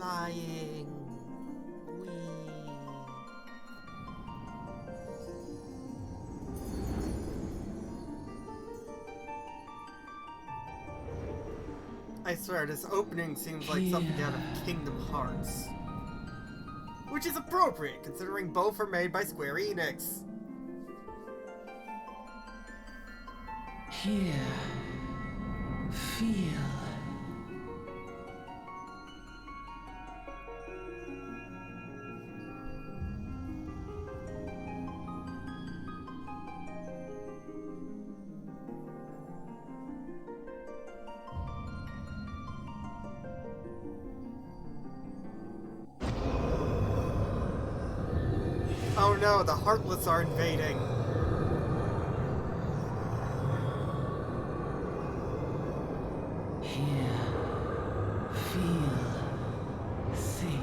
flying. Whee. I swear, this opening seems like something out of Kingdom Hearts. Which is appropriate, considering both are made by Square Enix. Here. Feel. Oh no, the Heartless are invading. Hear, feel, think.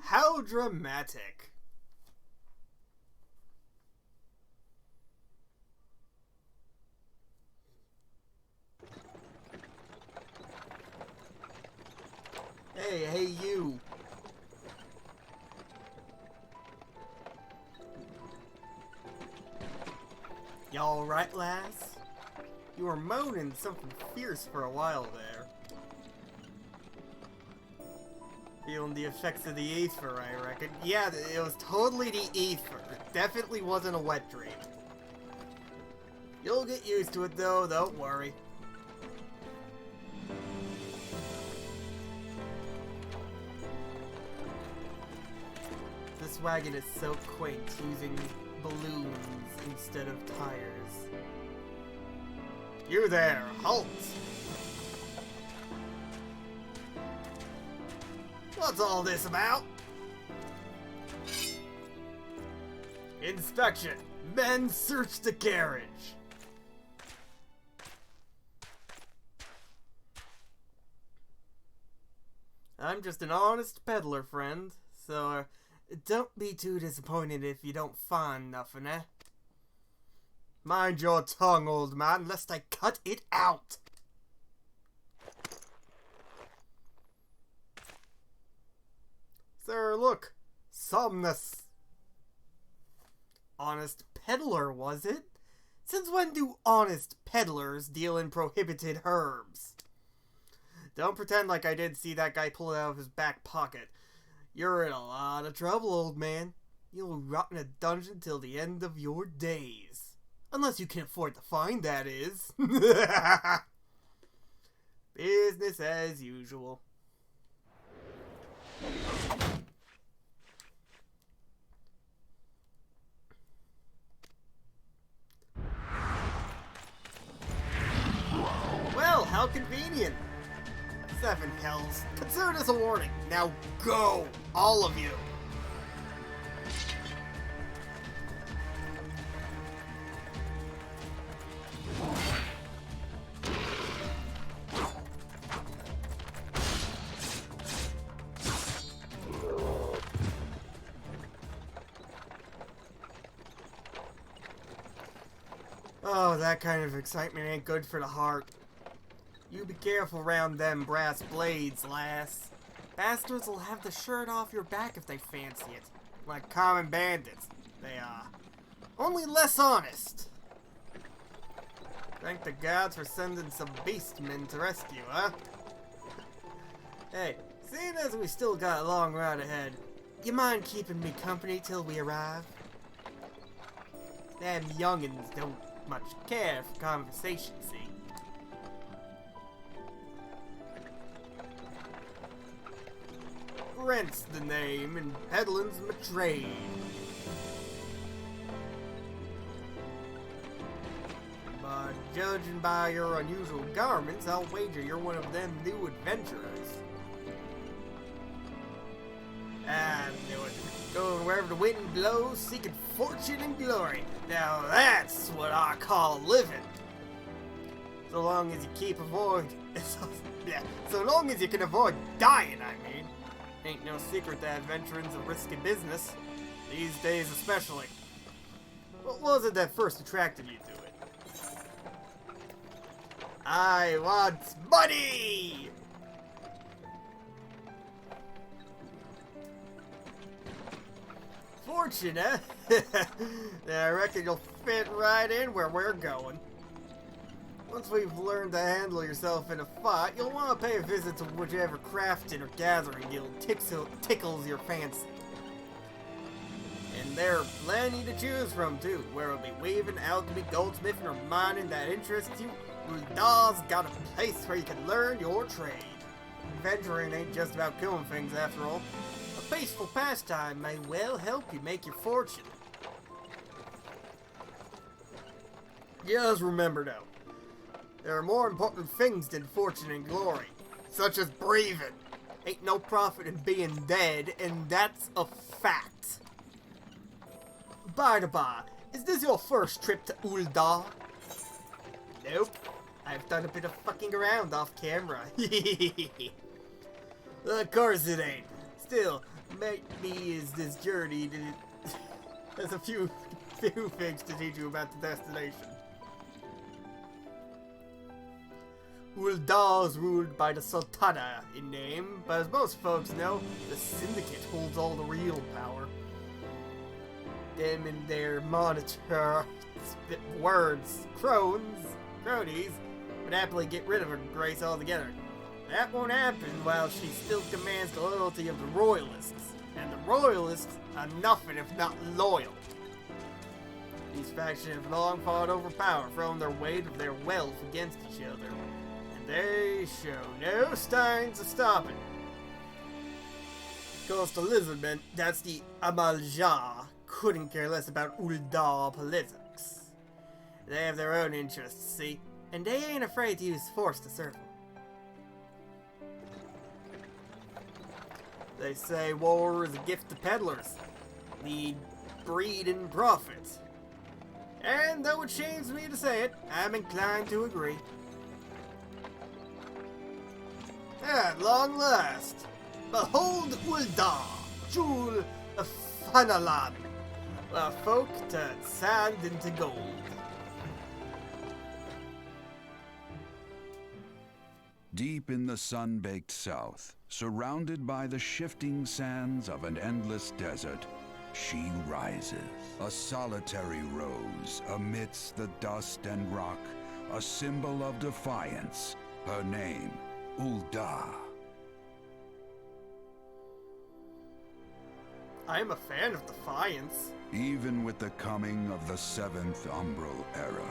How dramatic. Hey, you. Y'all right, lass? You were moaning something fierce for a while there. Feeling the effects of the ether, I reckon. Yeah, it was totally the ether. It definitely wasn't a wet dream. You'll get used to it though, don't worry. This wagon is so quaint, using balloons instead of tires. You there, halt! What's all this about? Inspection! Men, search the carriage! I'm just an honest peddler, friend, so don't be too disappointed if you don't find nothing, eh? Mind your tongue, old man, lest I cut it out! Sir, look! Somnus! Honest peddler, was it? Since when do honest peddlers deal in prohibited herbs? Don't pretend like I didn't see that guy pull it out of his back pocket. You're in a lot of trouble, old man. You'll rot in a dungeon till the end of your days. Unless you can afford the fine, that is. Business as usual. Well, how convenient. 7 hells. Consider this a warning. Now go, all of you. Oh, that kind of excitement ain't good for the heart. You be careful round them brass blades, lass. Bastards will have the shirt off your back if they fancy it. Like common bandits, they are. Only less honest. Thank the gods for sending some beastmen to rescue, huh? Hey, seeing as we still got a long ride ahead, you mind keeping me company till we arrive? Them youngins don't much care for conversation, see? Rent's the name, and peddling's my trade. But Judging by your unusual garments, I'll wager you're one of them new adventurers. I knew it. Going wherever the wind blows, seeking fortune and glory. Now that's what I call living. So long as you keep so long as you can avoid dying, I mean. Ain't no secret that adventuring's a risky business. These days especially. What was it that first attracted you to it? I want money! Fortune, eh? I reckon you'll fit right in where we're going. Once we've learned to handle yourself in a fight, you'll want to pay a visit to whichever crafting or gathering guild tickles your fancy. And there are plenty to choose from too, where it'll be weaving, alchemy, goldsmithing, or mining that interests you. Uldah's got a place where you can learn your trade. Adventuring ain't just about killing things after all. A peaceful pastime may well help you make your fortune. Just remember though, there are more important things than fortune and glory, such as breathing. Ain't no profit in being dead, and that's a fact. By the by, is this your first trip to Ul'dah? Nope. I've done a bit of fucking around off camera. Of course it ain't. Still, maybe is this journey there's a few things to teach you about the destination. Ul'dah is ruled by the Sultana in name, but as most folks know, the Syndicate holds all the real power. Them and their monitor cronies, would happily get rid of her grace altogether. That won't happen while she still commands the loyalty of the Royalists, and the Royalists are nothing if not loyal. These factions have long fought over power, throwing their weight of their wealth against each other, and they show no signs of stopping. Of course, the Lizardmen, that's the Amalja, couldn't care less about Ul'dah politics. They have their own interests, see, and they ain't afraid to use force to serve them. They say war is a gift to peddlers, lead, breed, and profit. And though it shames me to say it, I'm inclined to agree. At long last, behold Ul'dah, jewel of Fanalan, where folk turn sand into gold. Deep in the sun-baked south, surrounded by the shifting sands of an endless desert, she rises, a solitary rose amidst the dust and rock, a symbol of defiance, her name, Ul'dah. I am a fan of defiance. Even with the coming of the 7th Umbral Era,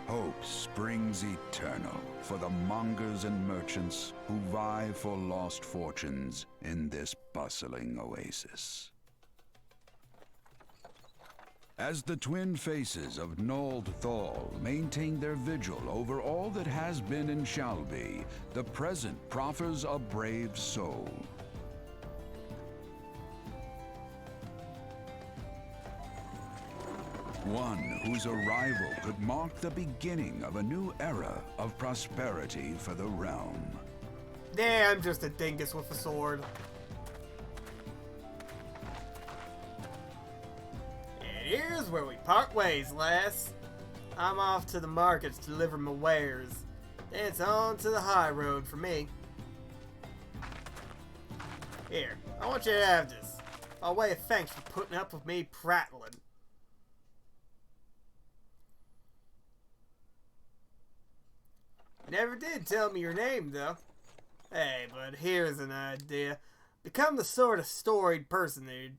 hope springs eternal for the mongers and merchants who vie for lost fortunes in this bustling oasis. As the twin faces of Nold Thal maintain their vigil over all that has been and shall be, the present proffers a brave soul. One whose arrival could mark the beginning of a new era of prosperity for the realm. Nah, I'm just a dingus with a sword. And here's where we part ways, lass. I'm off to the markets to deliver my wares. Then it's on to the high road for me. Here, I want you to have this. By way of thanks for putting up with me prattling. Never did tell me your name, though. Hey, but here's an idea. Become the sort of storied personage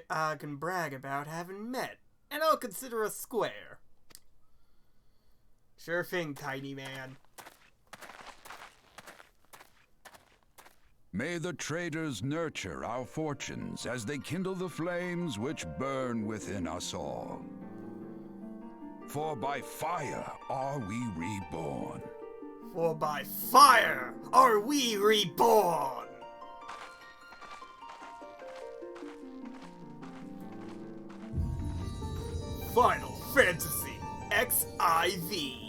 I can brag about having met, and I'll consider us square. Sure thing, tiny man. May the traders nurture our fortunes as they kindle the flames which burn within us all. For by fire are we reborn. For by fire are we reborn! Final Fantasy XIV.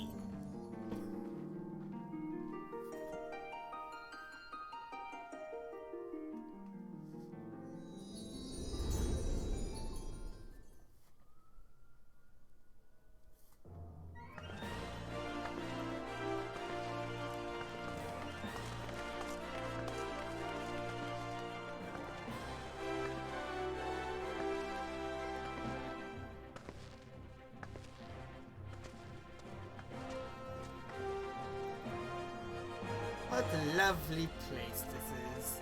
What a lovely place this is.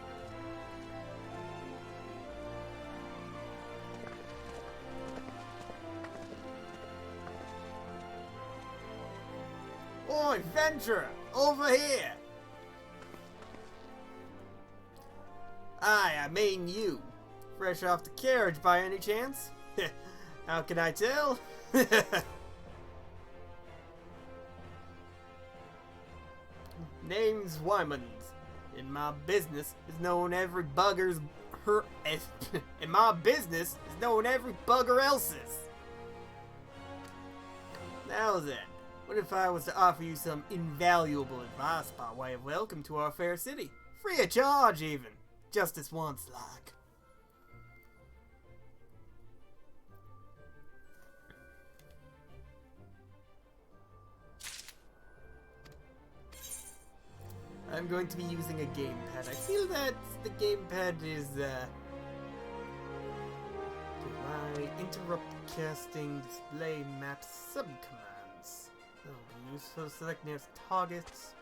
Oh, adventurer! Over here! I mean you. Fresh off the carriage by any chance? How can I tell? Name's Wymans. In my business is known every bugger's in my business is known every bugger else's. Now then, what if I was to offer you some invaluable advice by way of welcome to our fair city? Free of charge even. Just this once like. I'm going to be using a gamepad. I feel that the gamepad is, do I interrupt casting, display map subcommands? That will be useful. Select nearest targets.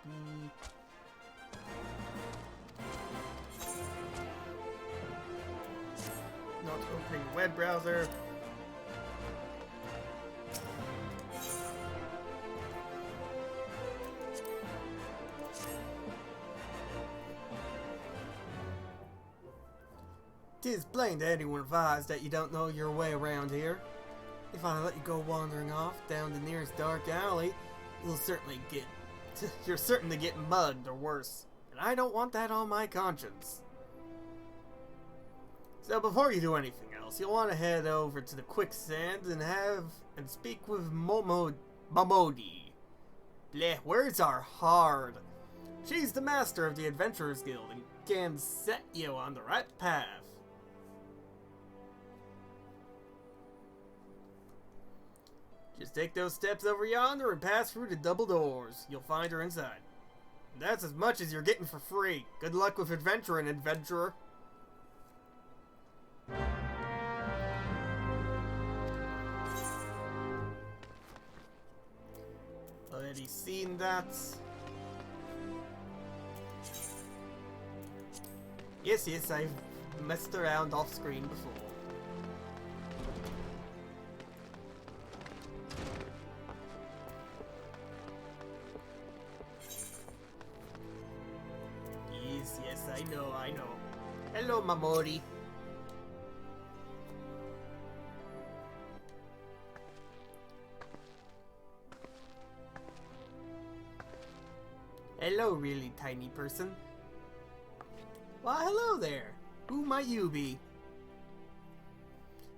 Not opening web browser. Tis plain to anyone advised that you don't know your way around here. If I let you go wandering off down the nearest dark alley, you're certain to get mugged or worse. And I don't want that on my conscience. So before you do anything else, you'll want to head over to the quicksand and speak with Momodi. Bleh, words are hard. She's the master of the Adventurers Guild and can set you on the right path. Just take those steps over yonder and pass through the double doors. You'll find her inside. And that's as much as you're getting for free. Good luck with adventuring, adventurer. Already seen that. Yes, I've messed around off screen before. Yes, I know. Hello, Mamori. Hello, really tiny person. Why, hello there. Who might you be?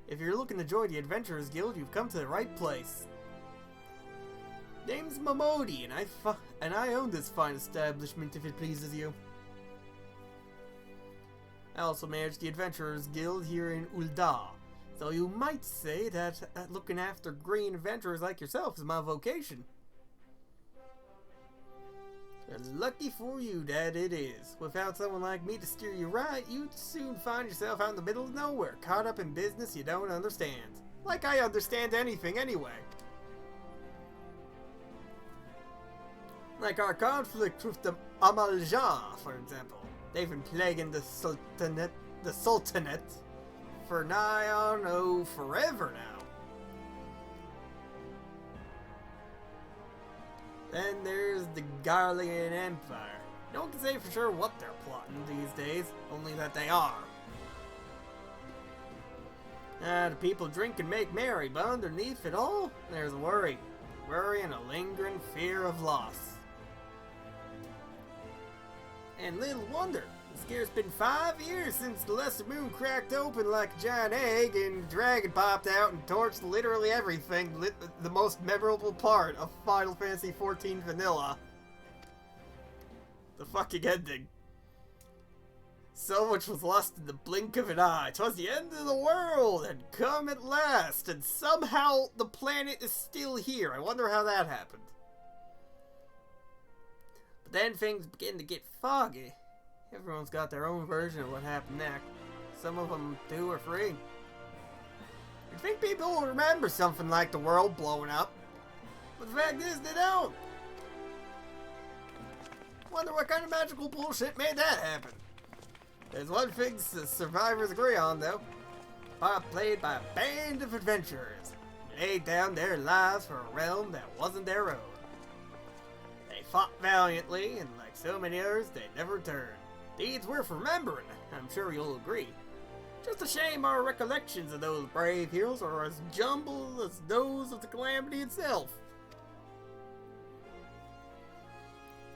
If you're looking to join the Adventurers Guild, you've come to the right place. Name's Mamodi, and I own this fine establishment if it pleases you. I also manage the Adventurers Guild here in Ul'dah, so you might say that looking after green adventurers like yourself is my vocation. And lucky for you that it is. Without someone like me to steer you right, you'd soon find yourself out in the middle of nowhere, caught up in business you don't understand. Like I understand anything anyway. Like our conflict with the Amalja, for example. They've been plaguing the Sultanate for nigh on, forever now. Then there's the Garlean Empire. No one can say for sure what they're plotting these days, only that they are. The people drink and make merry, but underneath it all, there's worry. Worry and a lingering fear of loss. And little wonder, the scare's been 5 years since the lesser moon cracked open like a giant egg and a dragon popped out and torched literally everything, the most memorable part of Final Fantasy XIV Vanilla. The fucking ending. So much was lost in the blink of an eye. 'Twas the end of the world had come at last, and somehow the planet is still here. I wonder how that happened. But then things begin to get foggy. Everyone's got their own version of what happened next. Some of them 2 or 3. You'd think people will remember something like the world blowing up, but the fact is they don't. Wonder what kind of magical bullshit made that happen. There's one thing the survivors agree on, though. Played by a band of adventurers. Laid down their lives for a realm that wasn't their own. They fought valiantly, and like so many others, they never returned. Deeds worth remembering, I'm sure you'll agree. Just a shame our recollections of those brave heroes are as jumbled as those of the calamity itself.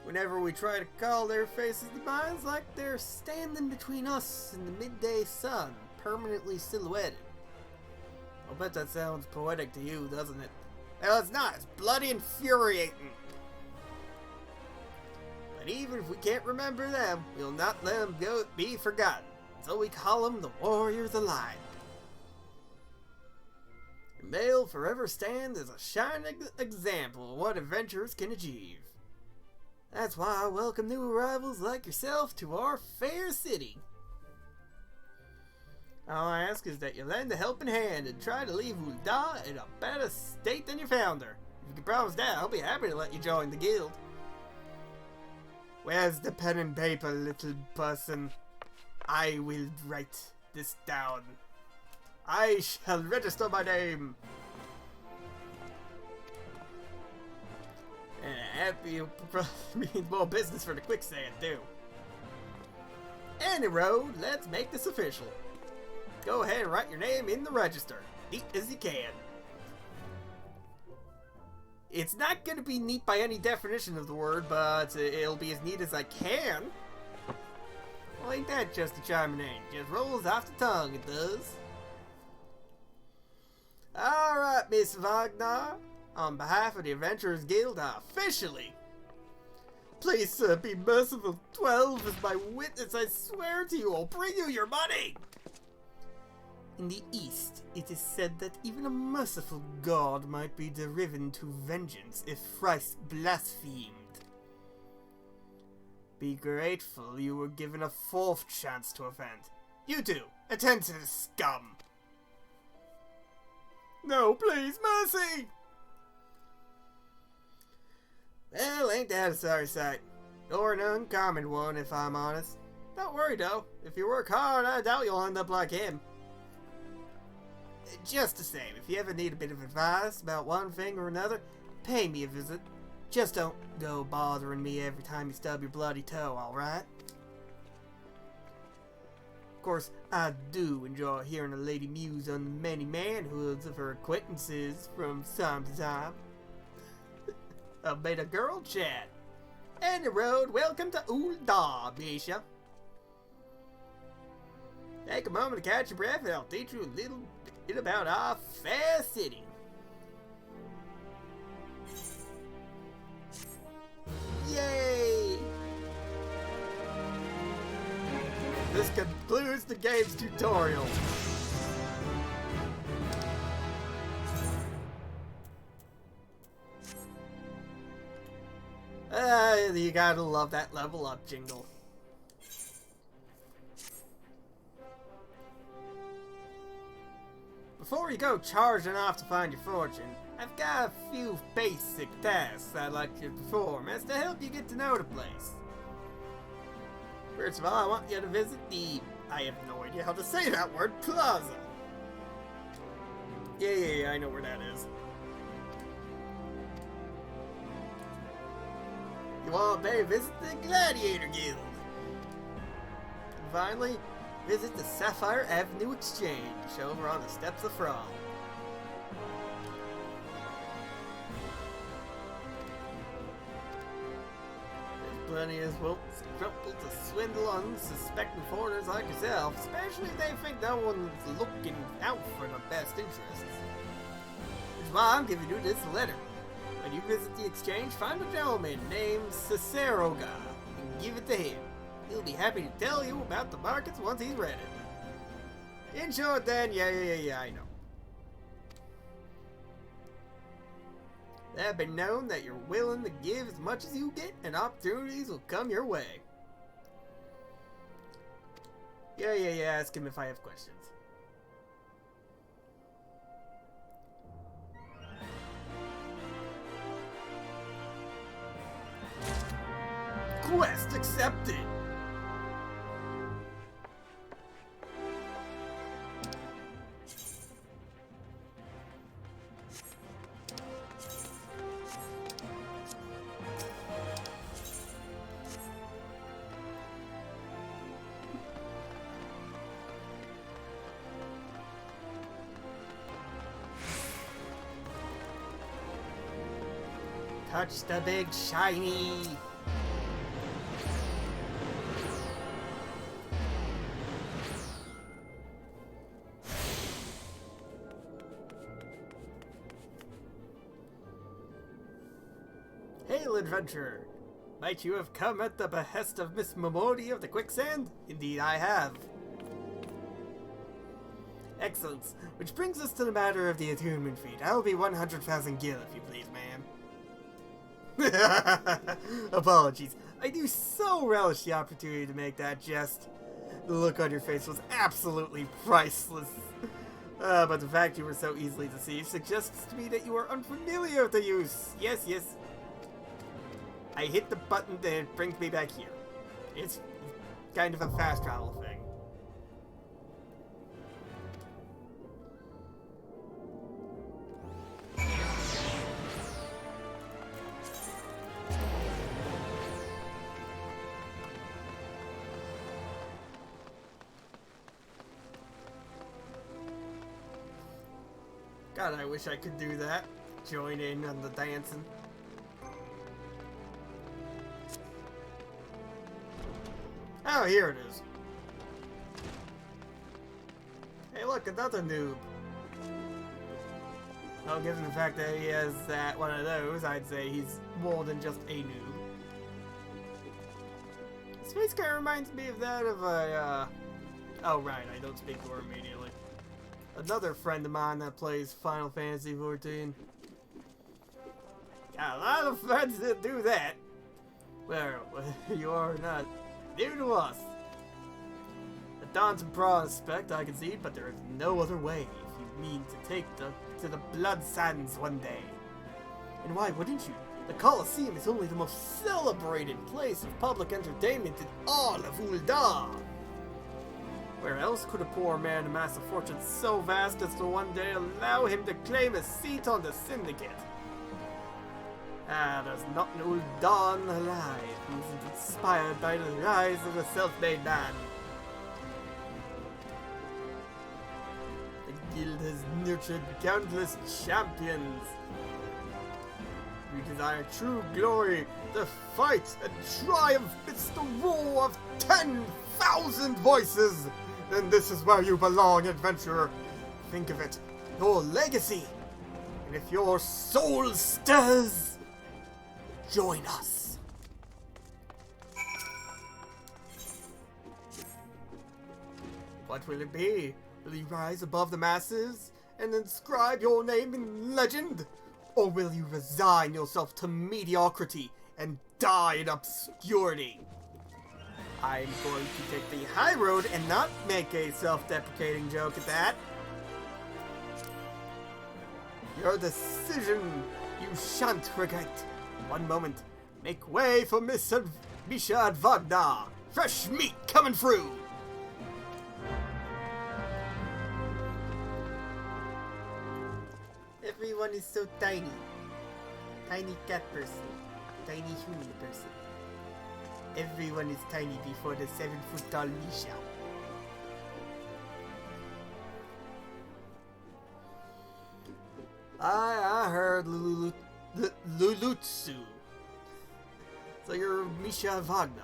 Whenever we try to call their faces to mind, it's like they're standing between us and the midday sun, permanently silhouetted. I'll bet that sounds poetic to you, doesn't it? Well, it's not. It's bloody infuriating. But even if we can't remember them, we'll not let them be forgotten. So we call them the Warriors of Light. And they'll forever stand as a shining example of what adventurers can achieve. That's why I welcome new arrivals like yourself to our fair city. All I ask is that you lend a helping hand and try to leave Ul'dah in a better state than you found her. If you can promise that, I'll be happy to let you join the guild. Where's the pen and paper, little person? I will write this down. I shall register my name. And happy means more business for the quicksand, too. Any road, let's make this official. Go ahead and write your name in the register. Neat as you can. It's not going to be neat by any definition of the word, but it'll be as neat as I can. Well, ain't that just a charming name? Just rolls off the tongue, it does. Alright, Miss Wagner. On behalf of the Adventurers Guild, I officially... Please, sir, be merciful. 12 is my witness. I swear to you, I'll bring you your money. In the East, it is said that even a merciful god might be driven to vengeance if thrice blasphemed. Be grateful you were given a 4th chance to offend. You two, attend to this scum. No, please, mercy! Well, ain't that a sorry sight. Or an uncommon one, if I'm honest. Don't worry, though. If you work hard, I doubt you'll end up like him. Just the same, if you ever need a bit of advice about one thing or another, pay me a visit. Just don't go bothering me every time you stub your bloody toe, alright? Of course, I do enjoy hearing a lady muse on the many manhoods of her acquaintances from time to time. I've made a girl chat. Any road, welcome to Ul'dah, Bisha. Take a moment to catch your breath and I'll teach you a little bit about our fair city. Yay! This concludes the game's tutorial. You gotta love that level up jingle. Before you go charging off to find your fortune, I've got a few basic tasks I'd like you to perform as to help you get to know the place. First of all, I want you to visit the, I have no idea how to say that word, plaza. Yeah, I know where that is. You want to pay a visit to the Gladiator Guild. And finally, Visit the Sapphire Avenue Exchange over on the steps of Frog. There's plenty of scruple to swindle unsuspecting foreigners like yourself, especially if they think no one's looking out for their best interests. Which is why I'm giving you this letter. When you visit the exchange, find a gentleman named Ciceroga and give it to him. He'll be happy to tell you about the markets once he's read it. In short, then, yeah, I know. Let it be known that you're willing to give as much as you get, and opportunities will come your way. Yeah, ask him if I have questions. Quest accepted! Touch the big shiny! Hail, adventurer! Might you have come at the behest of Miss Momodi of the Quicksand? Indeed I have. Excellent. Which brings us to the matter of the attunement feat. I will be 100,000 gil, if you please, ma'am. Apologies. I do so relish the opportunity to make that jest. The look on your face was absolutely priceless. But the fact you were so easily deceived suggests to me that you are unfamiliar with the use. Yes. I hit the button and it brings me back here. It's kind of a fast travel thing. God, I wish I could do that. Join in on the dancing. Oh, here it is. Hey, look, another noob. Well, given the fact that he has that one of those, I'd say he's more than just a noob. His face kind of reminds me of that of a, Oh, right, I don't speak to her immediately. Another friend of mine that plays Final Fantasy XIV. Got a lot of friends that do that. Well, you are not new to us. A daunting prospect, I concede, but there is no other way if you mean to take to the blood sands one day. And why wouldn't you? The Colosseum is only the most celebrated place of public entertainment in all of Ul'dah. Where else could a poor man amass a fortune so vast as to one day allow him to claim a seat on the syndicate? There's not an Ul'dah alive who isn't inspired by the rise of the self-made man. The guild has nurtured countless champions. We desire true glory, the fight and triumph amidst the roar of 10,000 voices. Then this is where you belong, adventurer. Think of it, your legacy. And if your soul stirs, join us. What will it be? Will you rise above the masses and inscribe your name in legend? Or will you resign yourself to mediocrity and die in obscurity? I'm going to take the high road and not make a self-deprecating joke at that. Your decision you shan't regret. One moment. Make way for Misha Adevntures. Fresh meat coming through. Everyone is so tiny. Tiny cat person. Tiny human person. Everyone is tiny before the 7-foot tall Misha. I heard Lulutsu. So you're Misha Wagner.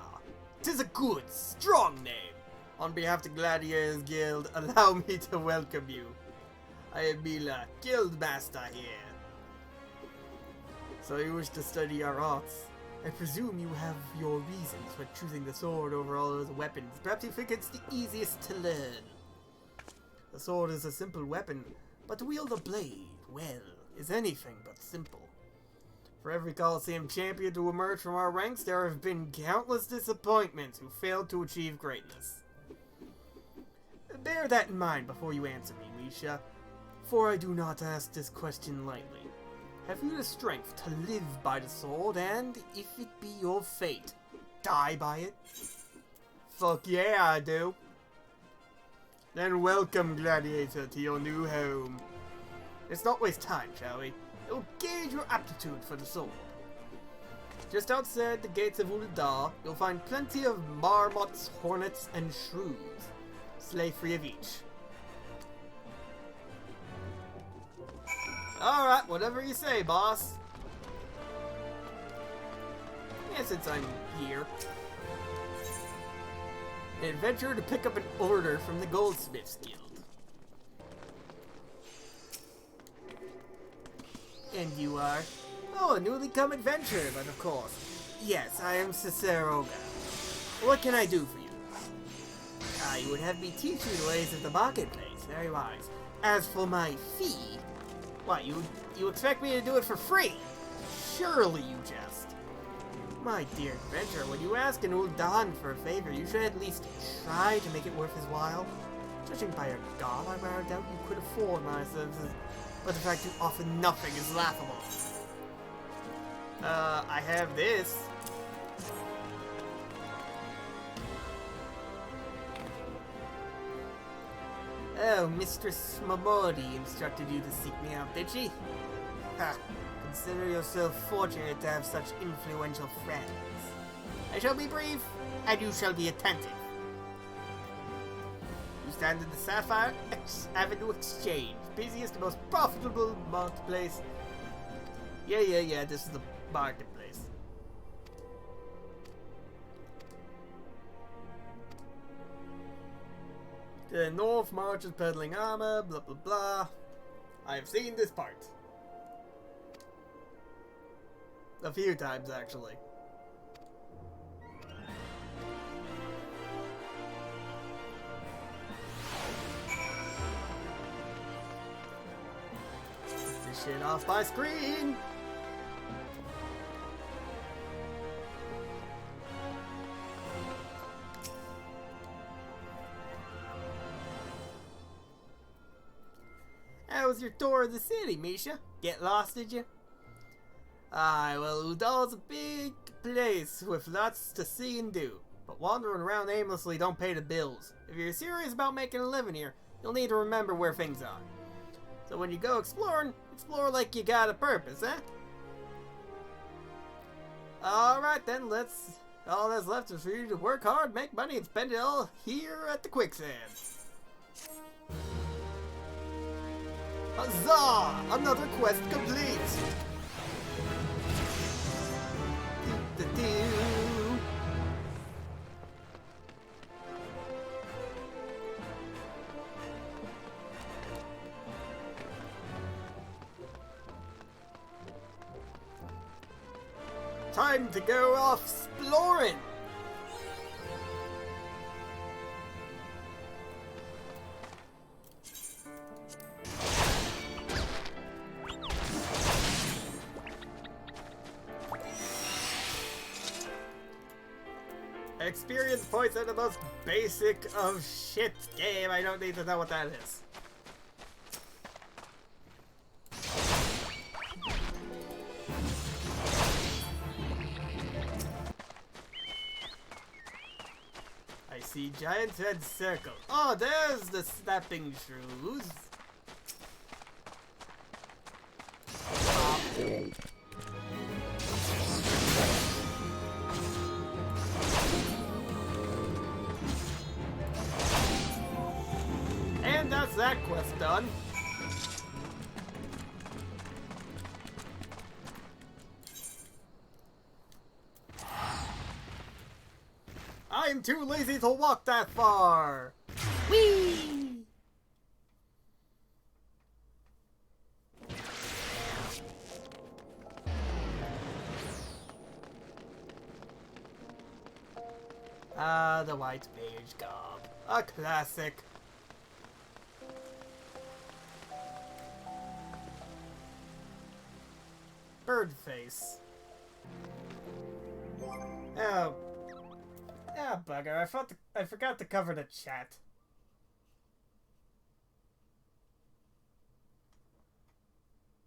'Tis a good, strong name. On behalf of the Gladiators Guild, allow me to welcome you. I am Mila, Guild Master here. So you wish to study our arts? I presume you have your reasons for choosing the sword over all other weapons. Perhaps you think it's the easiest to learn. The sword is a simple weapon, but to wield a blade, well, is anything but simple. For every Coliseum champion to emerge from our ranks, there have been countless disappointments who failed to achieve greatness. Bear that in mind before you answer me, Misha, for I do not ask this question lightly. Have you the strength to live by the sword, and, if it be your fate, die by it? Fuck yeah, I do. Then welcome, Gladiator, to your new home. Let's not waste time, shall we? It will gauge your aptitude for the sword. Just outside the gates of Uldar, you'll find plenty of marmots, hornets, and shrews. Slay 3 of each. Alright, whatever you say, boss. Yeah, since I'm here. An adventure to pick up an order from the Goldsmiths Guild. And you are? Oh, a newly come adventurer, but of course. Yes, I am Cicero. What can I do for you? You would have me teach you the ways of the marketplace. Very wise. As for my fee... What, you expect me to do it for free? Surely you jest. My dear adventurer, when you ask an Uldan for a favor, you should at least try to make it worth his while. Judging by your garb, I rather doubt you could afford my services, but the fact you offer nothing is laughable. I have this. Oh, Mistress Momori instructed you to seek me out, did she? Ha! Consider yourself fortunate to have such influential friends. I shall be brief, and you shall be attentive. You stand in the Sapphire Avenue Exchange, busiest and most profitable marketplace. Yeah, this is the marketplace. The north marches peddling armor, blah blah blah. I have seen this part. A few times, actually. Get this shit off my screen! How was your tour of the city, Misha? Get lost, did you? Aye, well, Udal's a big place with lots to see and do. But wandering around aimlessly don't pay the bills. If you're serious about making a living here, you'll need to remember where things are. So when you go exploring, explore like you got a purpose, eh? Alright then, all that's left is for you to work hard, make money, and spend it all here at the quicksand. Huzzah! Another quest complete! Time to go off exploring! Experience points are the most basic of shit game. I don't need to know what that is. I see giant red circle. Oh, there's the snapping shrews. And that's that quest done. I'm too lazy to walk that far! Whee! Ah, the white mage gob. A classic. Bird face. Oh. Ah, bugger. I forgot to cover the chat.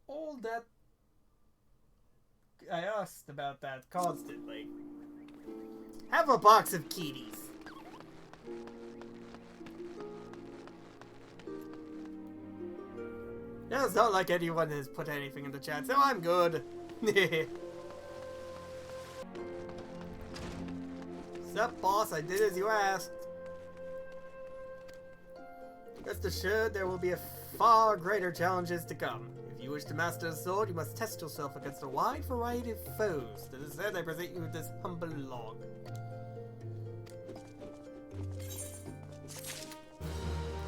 All that... I asked about that constantly. Have a box of kitties. Yeah, it's not like anyone has put anything in the chat, so I'm good. Sup, boss? I did as you asked. Rest assured, there will be far greater challenges to come. If you wish to master the sword, you must test yourself against a wide variety of foes. To this end, I present you with this humble log.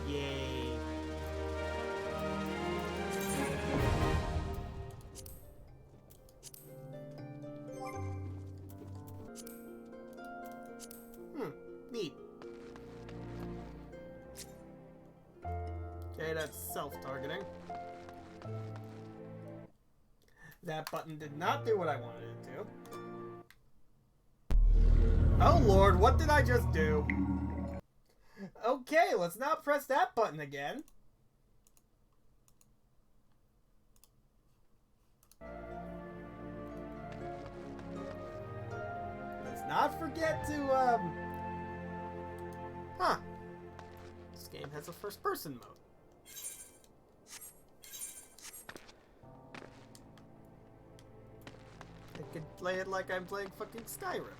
Yay. Neat. Okay, that's self-targeting. That button did not do what I wanted it to. Oh lord, what did I just do? Okay, let's not press that button again. Let's not forget to, Huh. This game has a first-person mode. I could play it like I'm playing fucking Skyrim.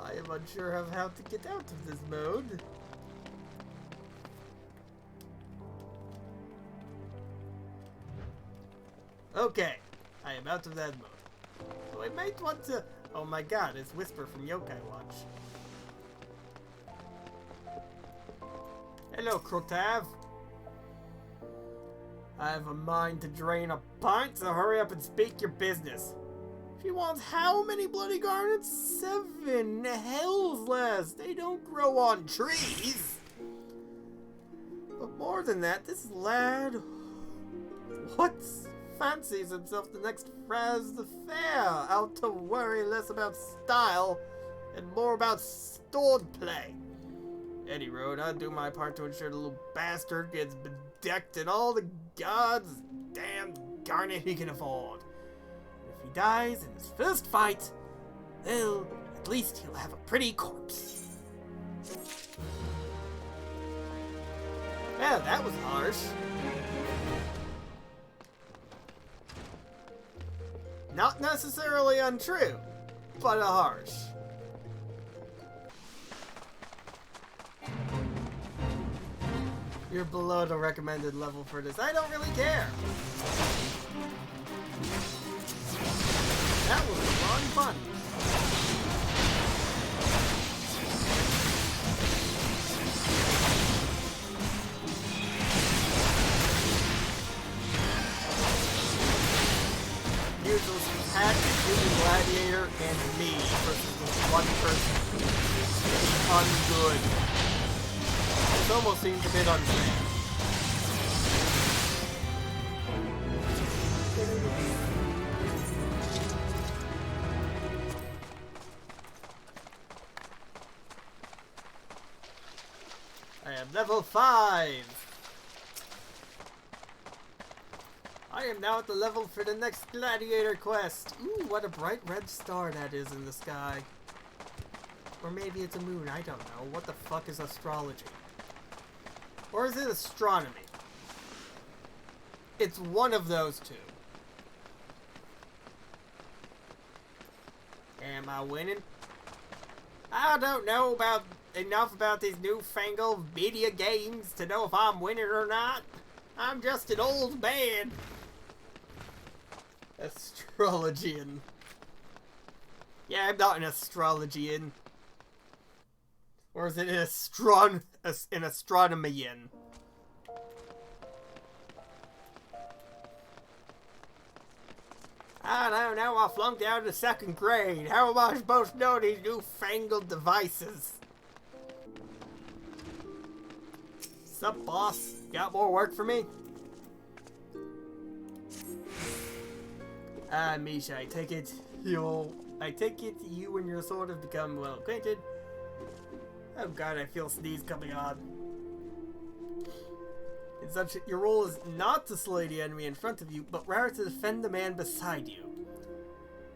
I am unsure of how to get out of this mode. Okay, I am out of that mode. So I might want to... Oh my god, it's Whisper from Yokai Watch. Hello, Krotav. I have a mind to drain a pint, so hurry up and speak your business. She wants how many bloody garnets? 7. Hell's less. They don't grow on trees. But more than that, this lad... fancies himself the next Fraz the Fair, out to worry less about style and more about swordplay. Any road, I'd do my part to ensure the little bastard gets bedecked in all the gods' damn garnet he can afford. If he dies in his first fight, well, at least he'll have a pretty corpse. Well, that was harsh. Not necessarily untrue, but a harsh. You're below the recommended level for this. I don't really care. That was the wrong button. Useless attack, human gladiator, and me versus this one person. Ungood. This almost seems a bit unfair. I am level 5. I am now at the level for the next gladiator quest. Ooh, what a bright red star that is in the sky. Or maybe it's a moon, I don't know. What the fuck is astrology? Or is it astronomy? It's one of those two. Am I winning? I don't know enough about these newfangled media games to know if I'm winning or not. I'm just an old man. Astrologian. Yeah, I'm not an astrologian. Or is it an astronomian? I don't know, I flunked out of 2nd grade. How am I supposed to know these newfangled devices? Sup, boss? Got more work for me? Misha, I take it you and your sword have become well acquainted. Oh god, I feel sneeze coming on. Your role is not to slay the enemy in front of you, but rather to defend the man beside you.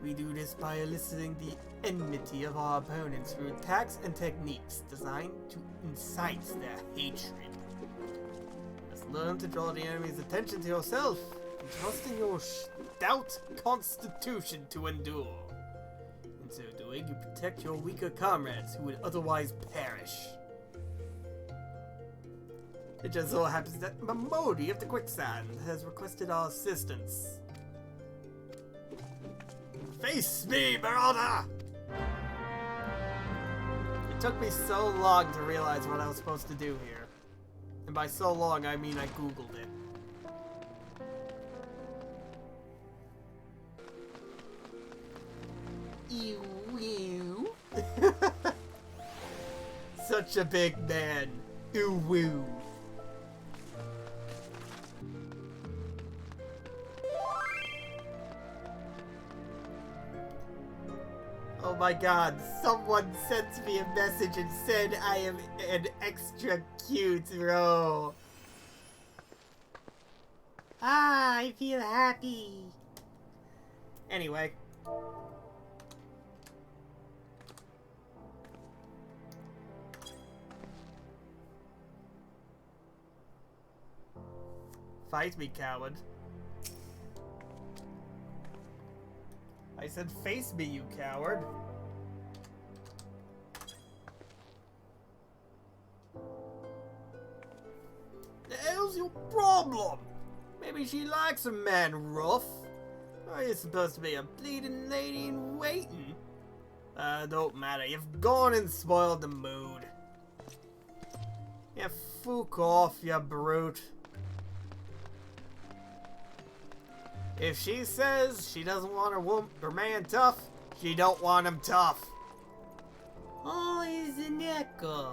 We do this by eliciting the enmity of our opponents through attacks and techniques designed to incite their hatred. Just learn to draw the enemy's attention to yourself, and trust in your stout constitution to endure. In so doing, you protect your weaker comrades who would otherwise perish. It just so happens that Mamodi of the Quicksand has requested our assistance. Face me, Marauder! It took me so long to realize what I was supposed to do here. And by so long, I mean I googled it. Ew, ew. Such a big man. Ew, woo. Oh my god, someone sent me a message and said I am an extra cute bro. Ah, I feel happy. Anyway. Fight me, coward. I said face me, you coward. The hell's your problem? Maybe she likes a man rough. Or are you supposed to be a bleeding lady in waiting? Don't matter. You've gone and spoiled the mood. Yeah, fuck off, you brute. If she says she doesn't want her man tough, she don't want him tough. Oh, he's a necker.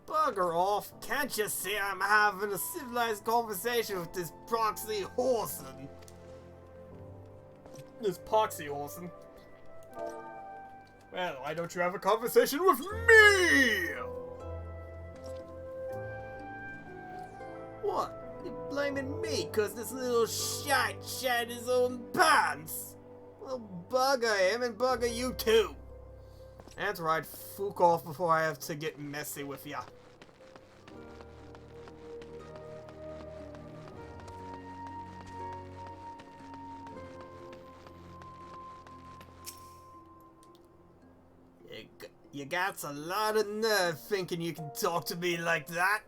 Bugger off. Can't you see I'm having a civilized conversation with this proxy horson? This poxy horson. Well, why don't you have a conversation with me? What? You're blaming me cause this little shite shat his own pants? Well, bugger him and bugger you too. That's right, fuck off before I have to get messy with ya. You got a lot of nerve thinking you can talk to me like that.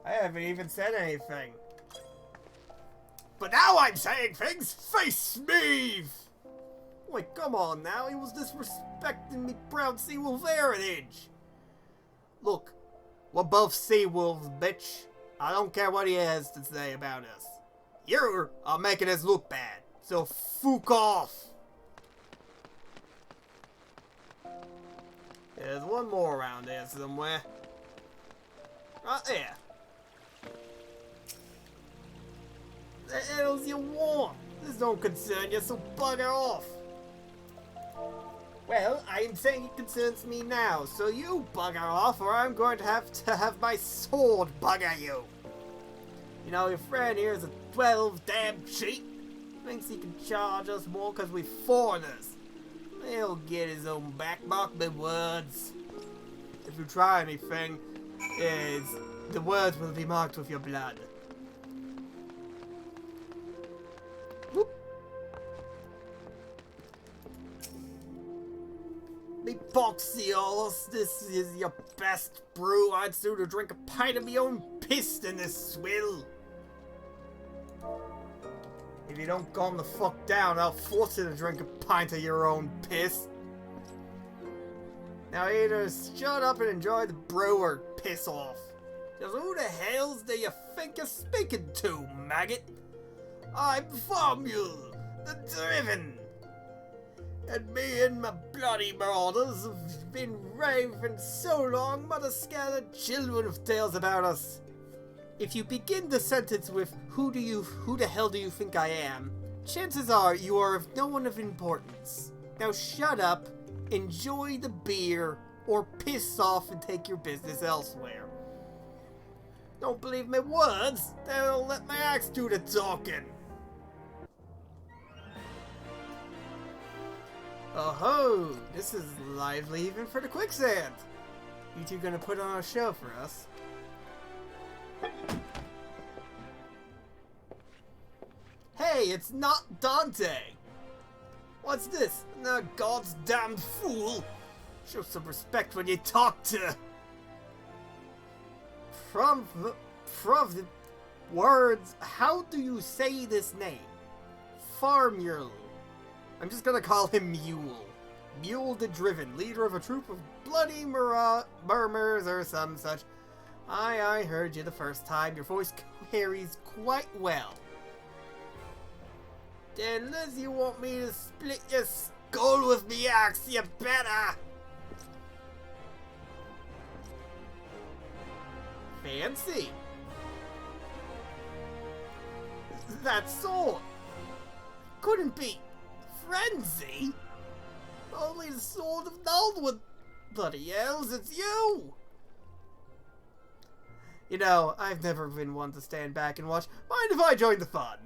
I haven't even said anything. But now I'm saying things! Face me! Wait, come on now, he was disrespecting me proud Seawolf heritage. Look, we're both Seawolves, bitch. I don't care what he has to say about us. You are making us look bad, so fuck off. There's one more around here somewhere. Right there. The hell's you want? This don't concern you, so bugger off. Well, I'm saying it concerns me now, so you bugger off or I'm going to have my sword bugger you. You know, your friend here is a 12 damn cheat. Thinks he can charge us more because we foreigners. He'll get his own back, mark my words. If you try anything, the words will be marked with your blood. Be Oxiolus, this is your best brew. I'd sooner drink a pint of my own piss than this swill. If you don't calm the fuck down, I'll force you to drink a pint of your own piss. Now either shut up and enjoy the brew or piss off. Just who the hells do you think you're speaking to, maggot? I'm Formule, the Driven. And me and my bloody marauders have been raving so long, mother scattered children of tales about us. If you begin the sentence with, who the hell do you think I am? Chances are you are of no one of importance. Now shut up, enjoy the beer, or piss off and take your business elsewhere. Don't believe my words? Then I'll let my axe do the talking. Oh-ho! This is lively even for the quicksand. You two gonna put on a show for us? Hey, it's not Dante! What's this? No god's damned fool! Show some respect when you talk to... Words, how do you say this name? Farmule. I'm just gonna call him Mule. Mule the Driven, leader of a troop of bloody murmurs or some such. I heard you the first time. Your voice carries quite well. Then unless you want me to split your skull with me axe, you better! Fancy. That sword couldn't be Frenzy. Only the sword of Naldwood. Bloody hells, it's you! You know, I've never been one to stand back and watch. Mind if I join the fun?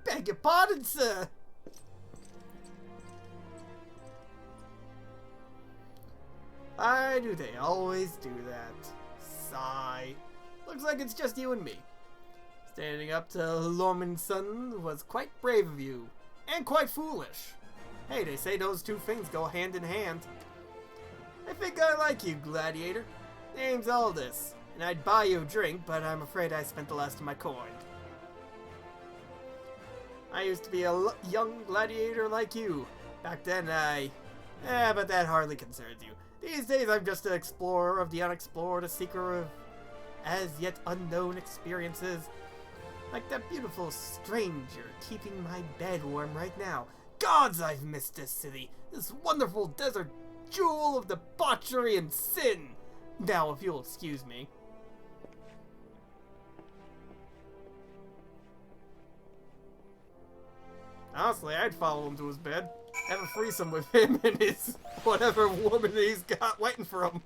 Beg your pardon, sir. Why do they always do that? Sigh. Looks like it's just you and me. Standing up to Lormanson was quite brave of you. And quite foolish. Hey, they say those two things go hand in hand. I think I like you, gladiator. Name's Aldous, and I'd buy you a drink, but I'm afraid I spent the last of my coin. I used to be a young gladiator like you. Back then but that hardly concerns you. These days I'm just an explorer of the unexplored, a seeker of as yet unknown experiences. Like that beautiful stranger keeping my bed warm right now. Gods, I've missed this city. This wonderful desert jewel of debauchery and sin. Now, if you'll excuse me. Honestly, I'd follow him to his bed. Have a threesome with him and his whatever woman he's got waiting for him.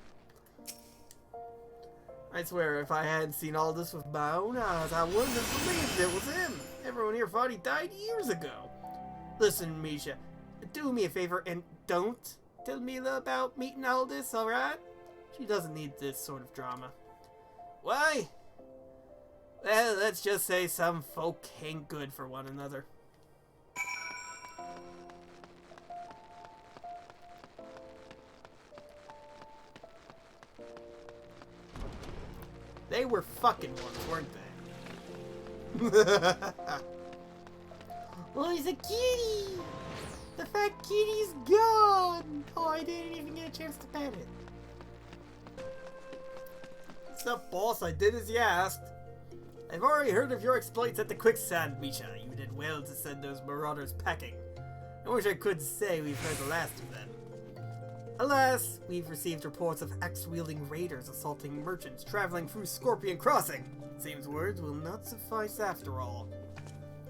I swear, if I hadn't seen all this with my own eyes, I wouldn't have believed it was him. Everyone here thought he died years ago. Listen, Misha, do me a favor and don't tell Mila about meeting Aldous, alright? She doesn't need this sort of drama. Why? Well, let's just say some folk ain't good for one another. They were fucking ones, weren't they? Oh, he's a kitty! The fat kitty's gone! Oh, I didn't even get a chance to pet it. What's up, boss? I did as you asked. I've already heard of your exploits at the quicksand, Misha. You did well to send those marauders packing. I wish I could say we've heard the last of them. Alas, we've received reports of axe-wielding raiders assaulting merchants traveling through Scorpion Crossing. Seems words will not suffice after all.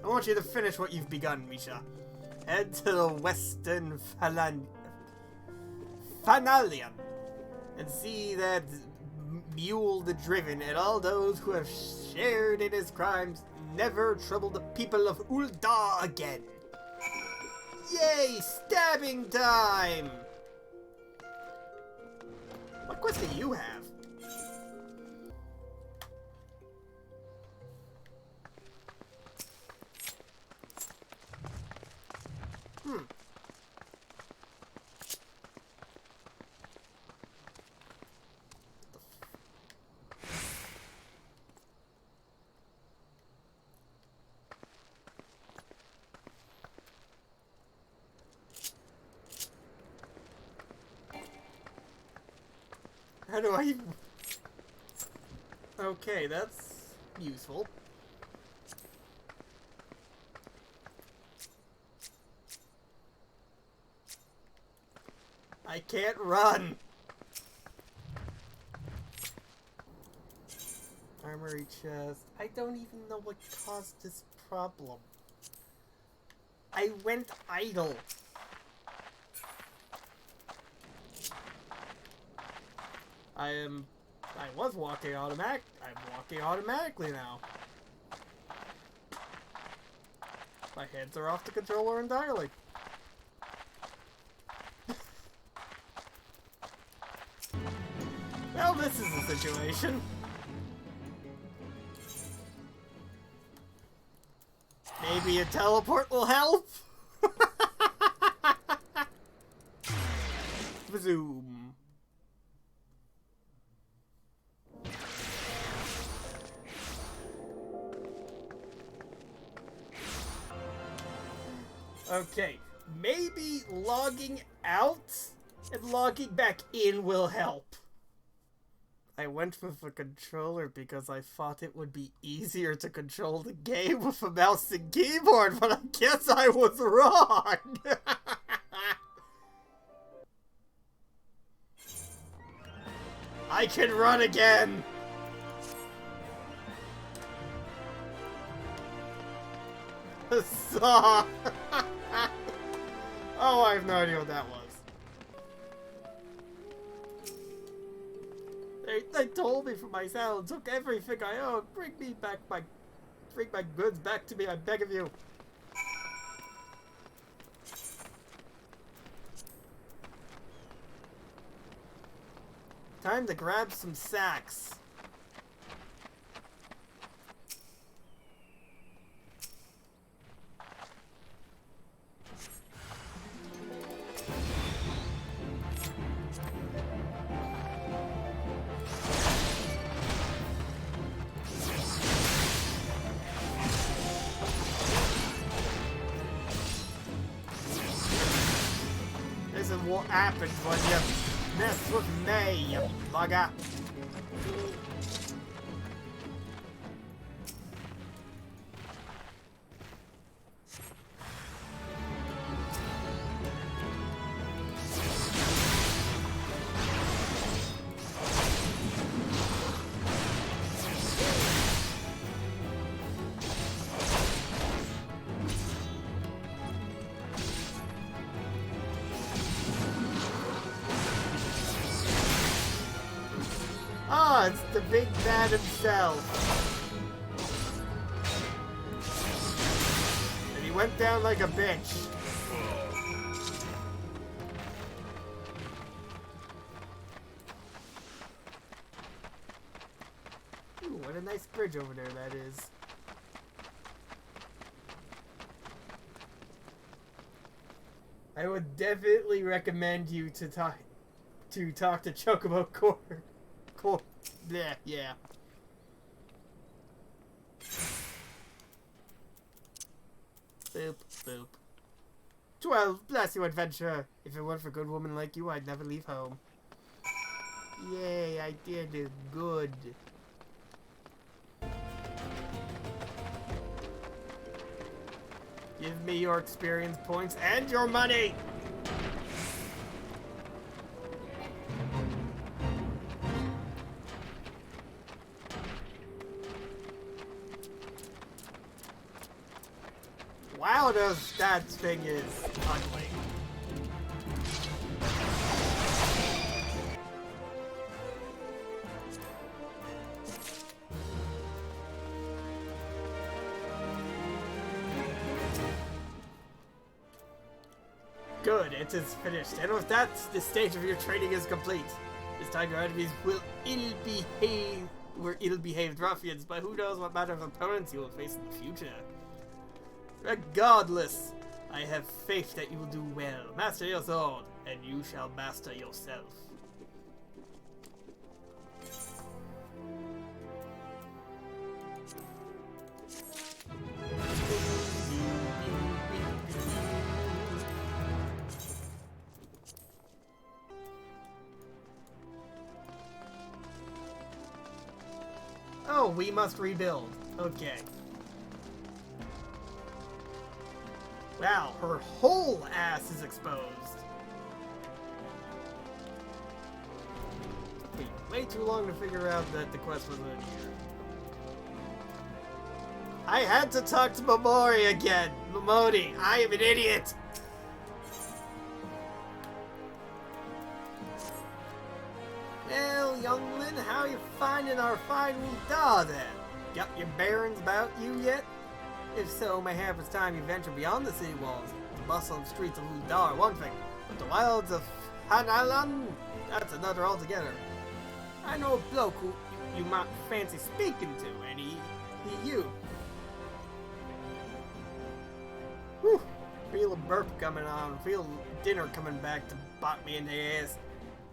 I want you to finish what you've begun, Misha. Head to the western Fanalion and see that Mule the Driven and all those who have shared in his crimes never trouble the people of Ul'dah again. Yay! Stabbing time! What quest do you have? How do I... Okay, that's useful. I can't run! Armory chest. I don't even know what caused this problem. I went idle. I was walking I'm walking automatically now. My hands are off the controller entirely. Well, this is a situation. Maybe a teleport will help? Zoom. Okay, maybe logging out and logging back in will help. I went with a controller because I thought it would be easier to control the game with a mouse and keyboard, but I guess I was wrong! I can run again! Saw! Oh, I have no idea what that was. They told me for my sound, took everything I own. Bring my goods back to me, I beg of you. Time to grab some sacks. This is what happens when you mess with me, you bugger. Ah, it's the big bad himself. And he went down like a bitch. Ooh, what a nice bridge over there that is. I would definitely recommend you to talk to Chocobo Core. Bleh, yeah. Boop, boop. 12, bless you, adventure. If it weren't for a good woman like you, I'd never leave home. Yay, I did it good. Give me your experience points and your money! Wow, that thing is ugly. Good, it is finished. And with that, the stage of your training is complete. This time your enemies will ill-behaved ruffians, but who knows what manner of opponents you will face in the future. Regardless, I have faith that you will do well. Master your sword, and you shall master yourself. Oh, we must rebuild. Okay. Wow, her whole ass is exposed. Wait, way too long to figure out that the quest wasn't in here. I had to talk to Momori again. Momori, I am an idiot. Well, youngling, how you finding our fine Ul'dah then? Got your bearings about you yet? If so, mayhap it's time you venture beyond the city walls. The bustling streets of Ul'dah are one thing, but the wilds of Hanalan, that's another altogether. I know a bloke who you might fancy speaking to, and he you. Whew, feel a burp coming on, feel dinner coming back to bite me in the ass.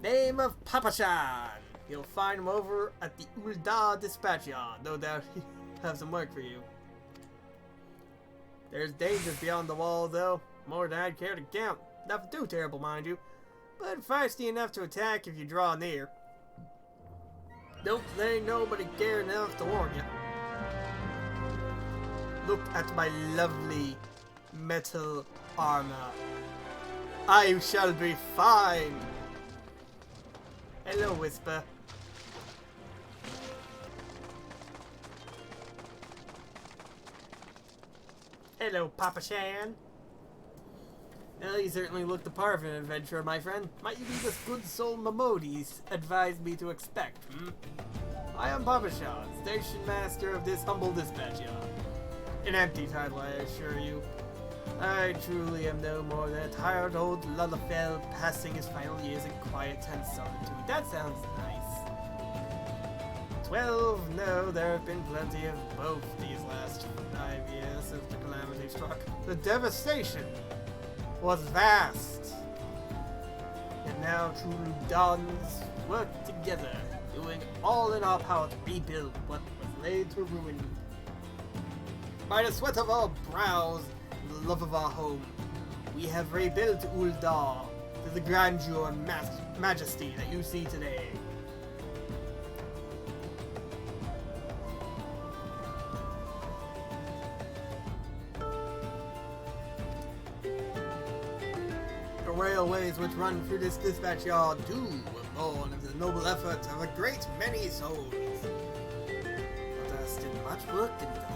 Name of Papashan. You'll find him over at the Ul'dah Dispatch Yard. No doubt he'll have some work for you. There's dangers beyond the wall, though. More than I'd care to count. Nothing too terrible, mind you. But feisty enough to attack if you draw near. Don't think nobody cared enough to warn you. Look at my lovely metal armor. I shall be fine. Hello, Whisper. Hello, Papa Shan. Well, you certainly look the part of an adventurer, my friend. Might you be this good soul Momodi's advised me to expect, I am Papa Shan, station master of this humble dispatch yard. An empty title, I assure you. I truly am no more than a tired old Lullafell passing his final years in quiet and solitude. That sounds nice. 12? No, there have been plenty of both these last 5 years since the calamity struck. The devastation was vast. And now true dons work together, doing all in our power to rebuild what was laid to ruin. By the sweat of our brows, the love of our home, we have rebuilt Ul'dah to the grandeur and majesty that you see today. The railways which run through this dispatch yard too were born of the noble effort of a great many souls. But there's still much work to be done.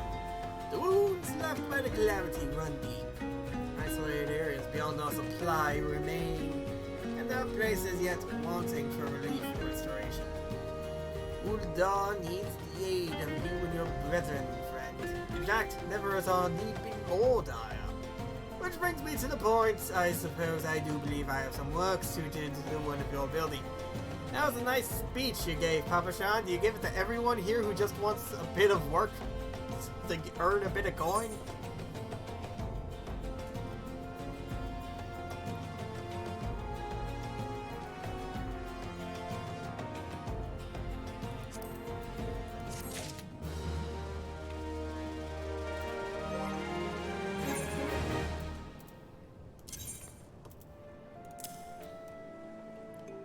The wounds left by the calamity run deep. Isolated areas beyond our supply remain, and there are places yet wanting for relief and restoration. Ul'dah needs the aid of you and your brethren, friend. In fact, never has our need been more dire. Which brings me to the point, I suppose I do believe I have some work suited to one of your building. That was a nice speech you gave, Papa Shan. Do you give it to everyone here who just wants a bit of work to earn a bit of coin?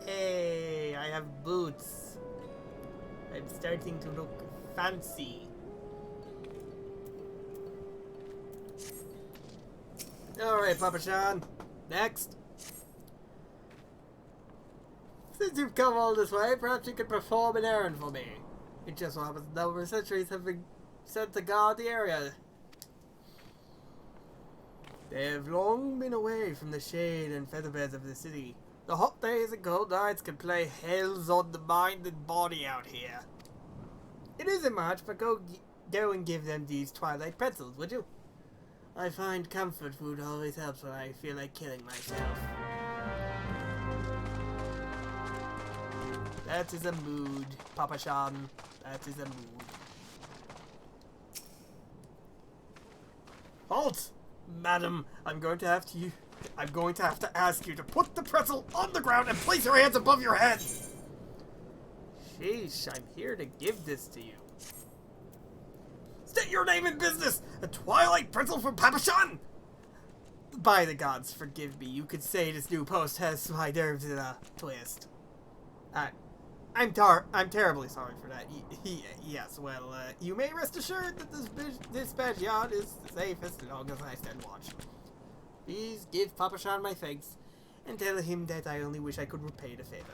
Hey, I have boots. I'm starting to look fancy. Alright, Papa Shan. Next. Since you've come all this way, perhaps you could perform an errand for me. It just so happens that over centuries have been sent to guard the area. They have long been away from the shade and featherbeds of the city. The hot days and cold nights can play hells on the mind and body out here. It isn't much, but go and give them these twilight pretzels, would you? I find comfort food always helps when I feel like killing myself. That is a mood, Papa Shan. That is a mood. Halt! Madam, I'm going to have to ask you to put the pretzel on the ground and place your hands above your head! Sheesh, I'm here to give this to you. State your name and business! A twilight pretzel from Papa Shan! By the gods, forgive me. You could say this new post has my nerves in a twist. I'm terribly sorry for that. Yes, well, you may rest assured that this backyard is the safest as long as I stand watch. Please give Papa Sean my thanks, and tell him that I only wish I could repay the favor.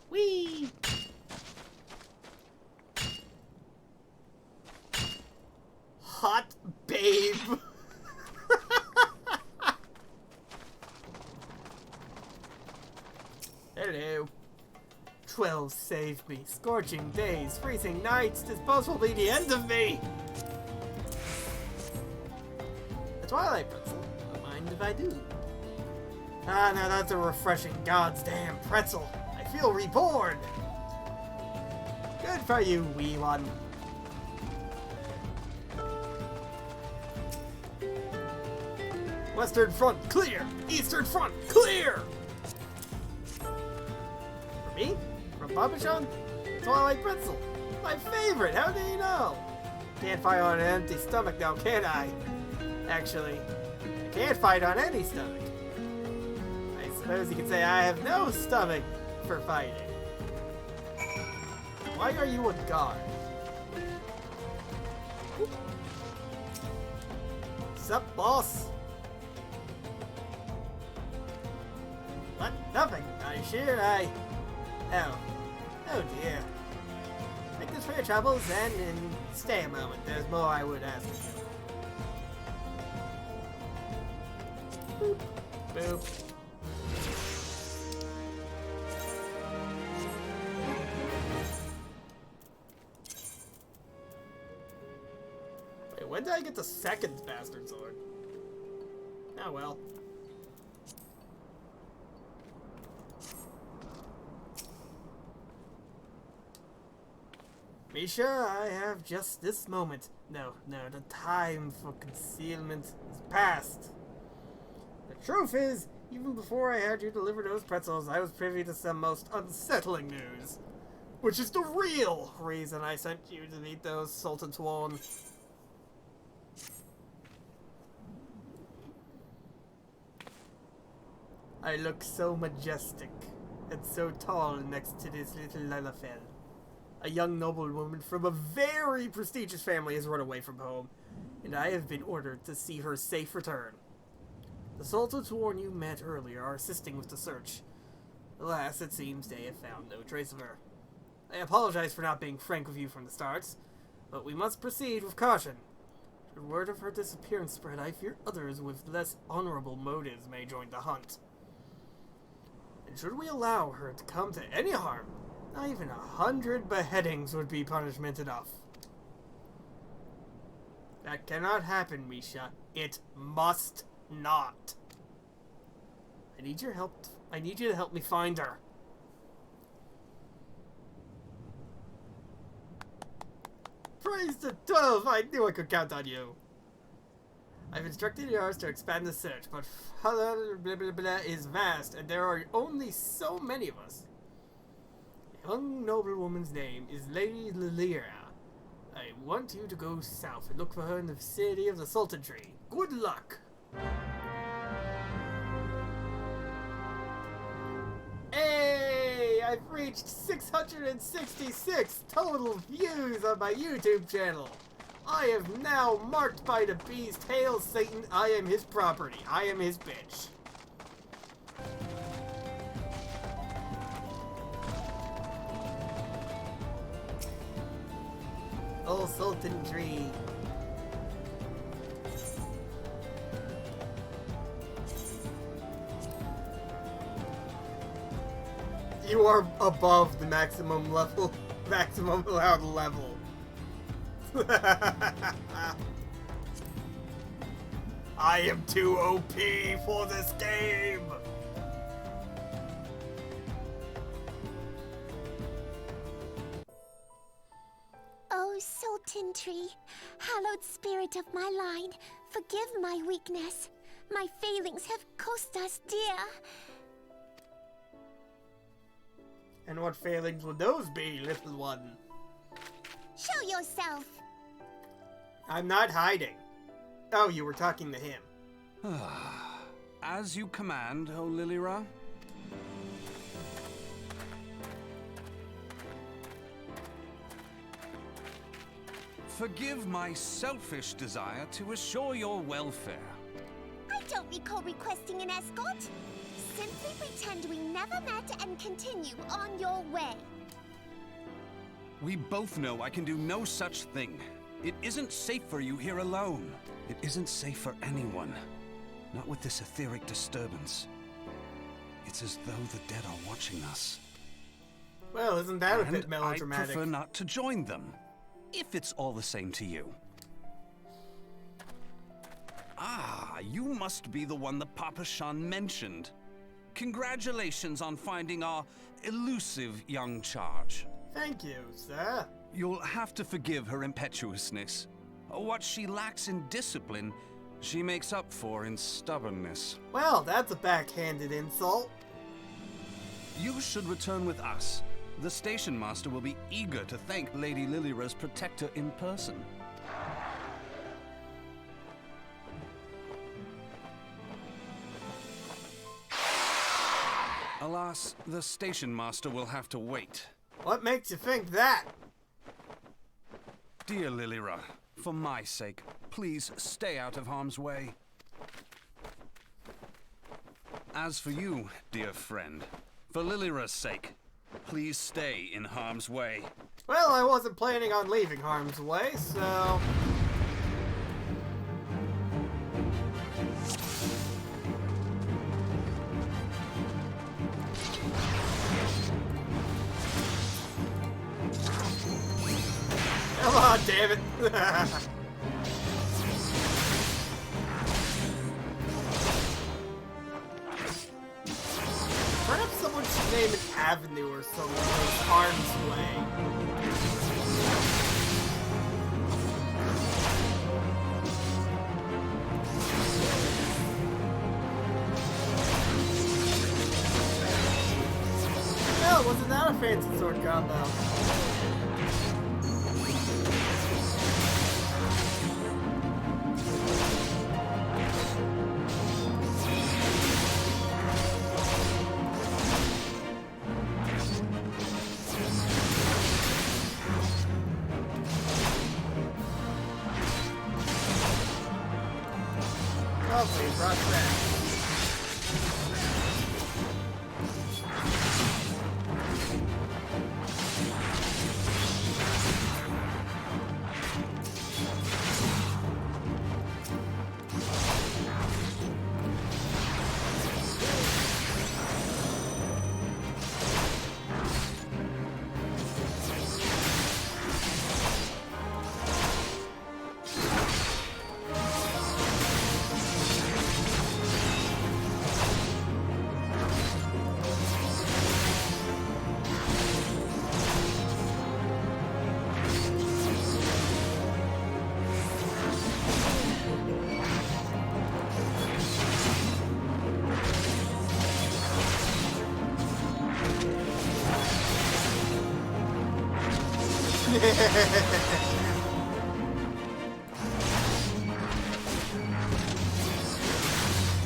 Whee! Hot babe! Hello. 12 saved me. Scorching days, freezing nights, this boss will be the end of me! The Twilight Pretzel. Don't mind if I do. Ah, now that's a refreshing goddamn pretzel. I feel reborn! Good for you, wee one. Western front, clear! Eastern front, clear! For me? From Papa Sean? Twilight Pretzel. My favorite, how do you know? Can't fight on an empty stomach now, can I? Actually, I can't fight on any stomach. I suppose you could say I have no stomach for fighting. Why are you a guard? Sup, boss? What? Nothing. Are you sure? Oh dear. Make this for your troubles and stay a moment. There's more I would ask you. Boop. Boop. Wait, when did I get the second bastard sword? Oh well. Misha, I have just this moment. No, the time for concealment is past. The truth is, even before I had you deliver those pretzels, I was privy to some most unsettling news. Which is the real reason I sent you to meet those Sultan Sworn. I look so majestic and so tall next to this little Lalafell. A young noblewoman from a very prestigious family has run away from home, and I have been ordered to see her safe return. The Sultan Sworn you met earlier are assisting with the search. Alas, it seems they have found no trace of her. I apologize for not being frank with you from the start, but we must proceed with caution. Should word of her disappearance spread, I fear others with less honorable motives may join the hunt. And should we allow her to come to any harm, not even 100 beheadings would be punishment enough. That cannot happen, Misha. It must not. I need your help. I need you to help me find her. Praise the 12! I knew I could count on you. I've instructed yours to expand the search, but blah blah blah is vast, and there are only so many of us. The young noblewoman's name is Lady Lilira. I want you to go south and look for her in the vicinity of the Sultanry. Good luck! Hey! I've reached 666 total views on my YouTube channel! I am now marked by the beast. Hail Satan, I am his property. I am his bitch. Oh, Sultanry. You are above the maximum level, maximum allowed level. I am too OP for this game! Oh, Sultanry, hallowed spirit of my line, forgive my weakness. My failings have cost us dear. And what failings would those be, little one? Show yourself! I'm not hiding. Oh, you were talking to him. As you command, O Lilira. Forgive my selfish desire to assure your welfare. I don't recall requesting an escort. Simply pretend we never met and continue on your way. We both know I can do no such thing. It isn't safe for you here alone. It isn't safe for anyone. Not with this etheric disturbance. It's as though the dead are watching us. Well, isn't that a bit And melodramatic? I prefer not to join them, if it's all the same to you. Ah, you must be the one that Papa Shan mentioned. Congratulations on finding our elusive young charge. Thank you, sir. You'll have to forgive her impetuousness. What she lacks in discipline, she makes up for in stubbornness. Well, that's a backhanded insult. You should return with us. The station master will be eager to thank Lady Lilira's protector in person. Alas, the station master will have to wait. What makes you think that? Dear Lilira, for my sake, please stay out of harm's way. As for you, dear friend, for Lilira's sake, please stay in harm's way. Well, I wasn't planning on leaving harm's way, so... Come on, damn it! Perhaps someone should name an avenue or something like Harm's Way. Well, wasn't that a fancy sword combo? Lovely, brought back.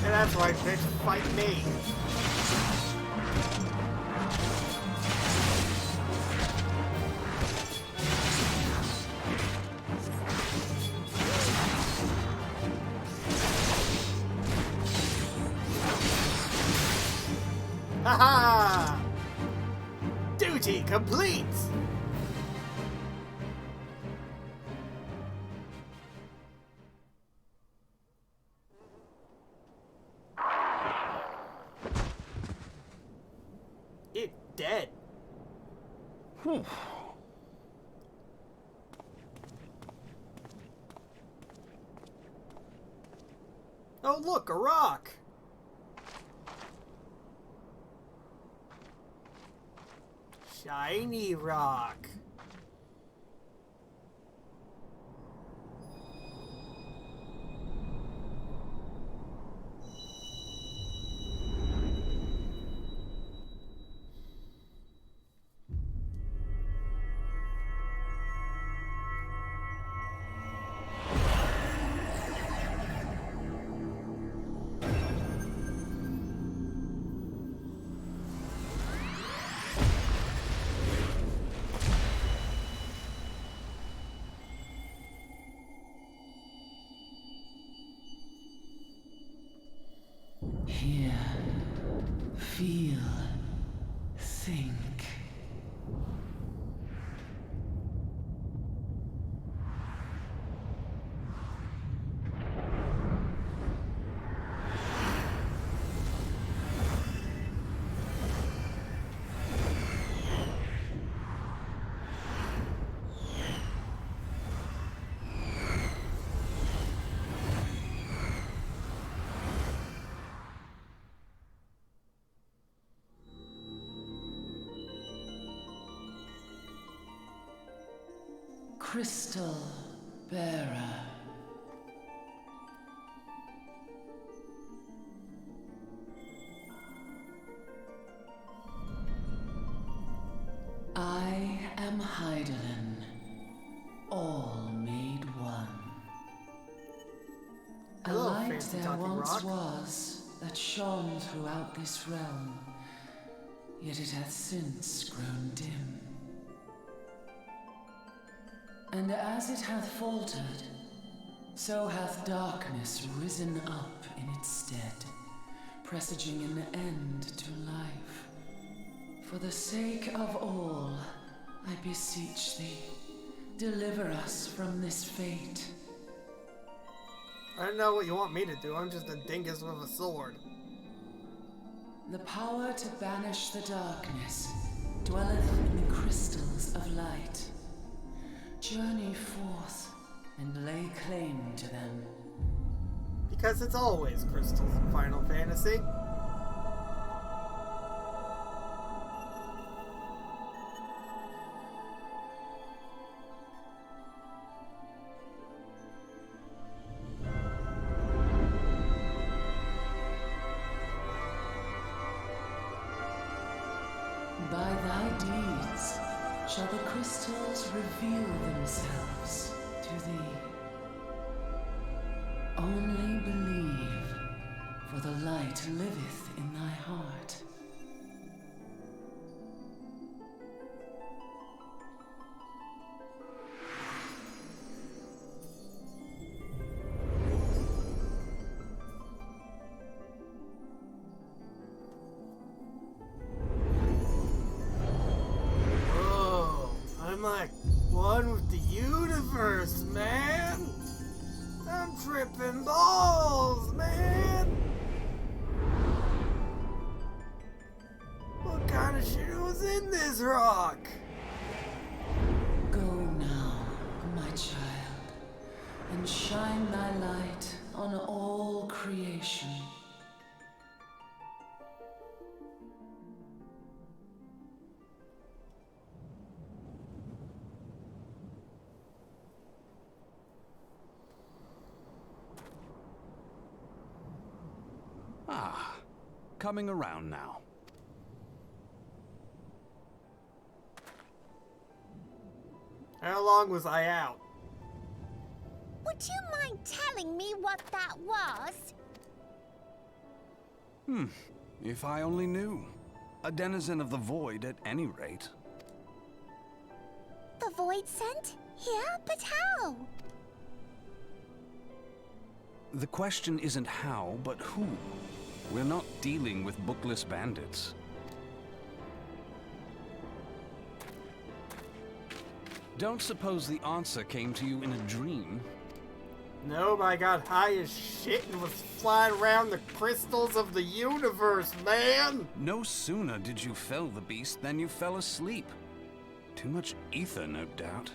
And that's right, bitch, fight me. Haha! Duty complete! It's dead. Whew. Oh look, a rock! Shiny rock. Crystal Bearer. I am Heidelin, all made one. A Hello, light fancy there talking once rock. was that shone throughout this realm, yet it hath since grown dim. And as it hath faltered, so hath darkness risen up in its stead, presaging an end to life. For the sake of all, I beseech thee, deliver us from this fate. I don't know what you want me to do. I'm just a dingus with a sword. The power to banish the darkness dwelleth in the crystals of light. Journey forth and lay claim to them. Because it's always crystals in Final Fantasy. By thy deeds shall the crystals reveal themselves to thee. Only believe, for the light liveth in thy heart. Whoa, I'm like one with the universe, man. I'm tripping balls, man. What kind of shit was in this rock? Go now, my child, and shine thy light on all creation. Ah, coming around now. How long was I out? Would you mind telling me what that was? If I only knew. A denizen of the void at any rate. The void sent? Here? But how? The question isn't how, but who. We're not dealing with bookless bandits. Don't suppose the answer came to you in a dream? Nope, I got high as shit and was flying around the crystals of the universe, man! No sooner did you fell the beast than you fell asleep. Too much ether, no doubt.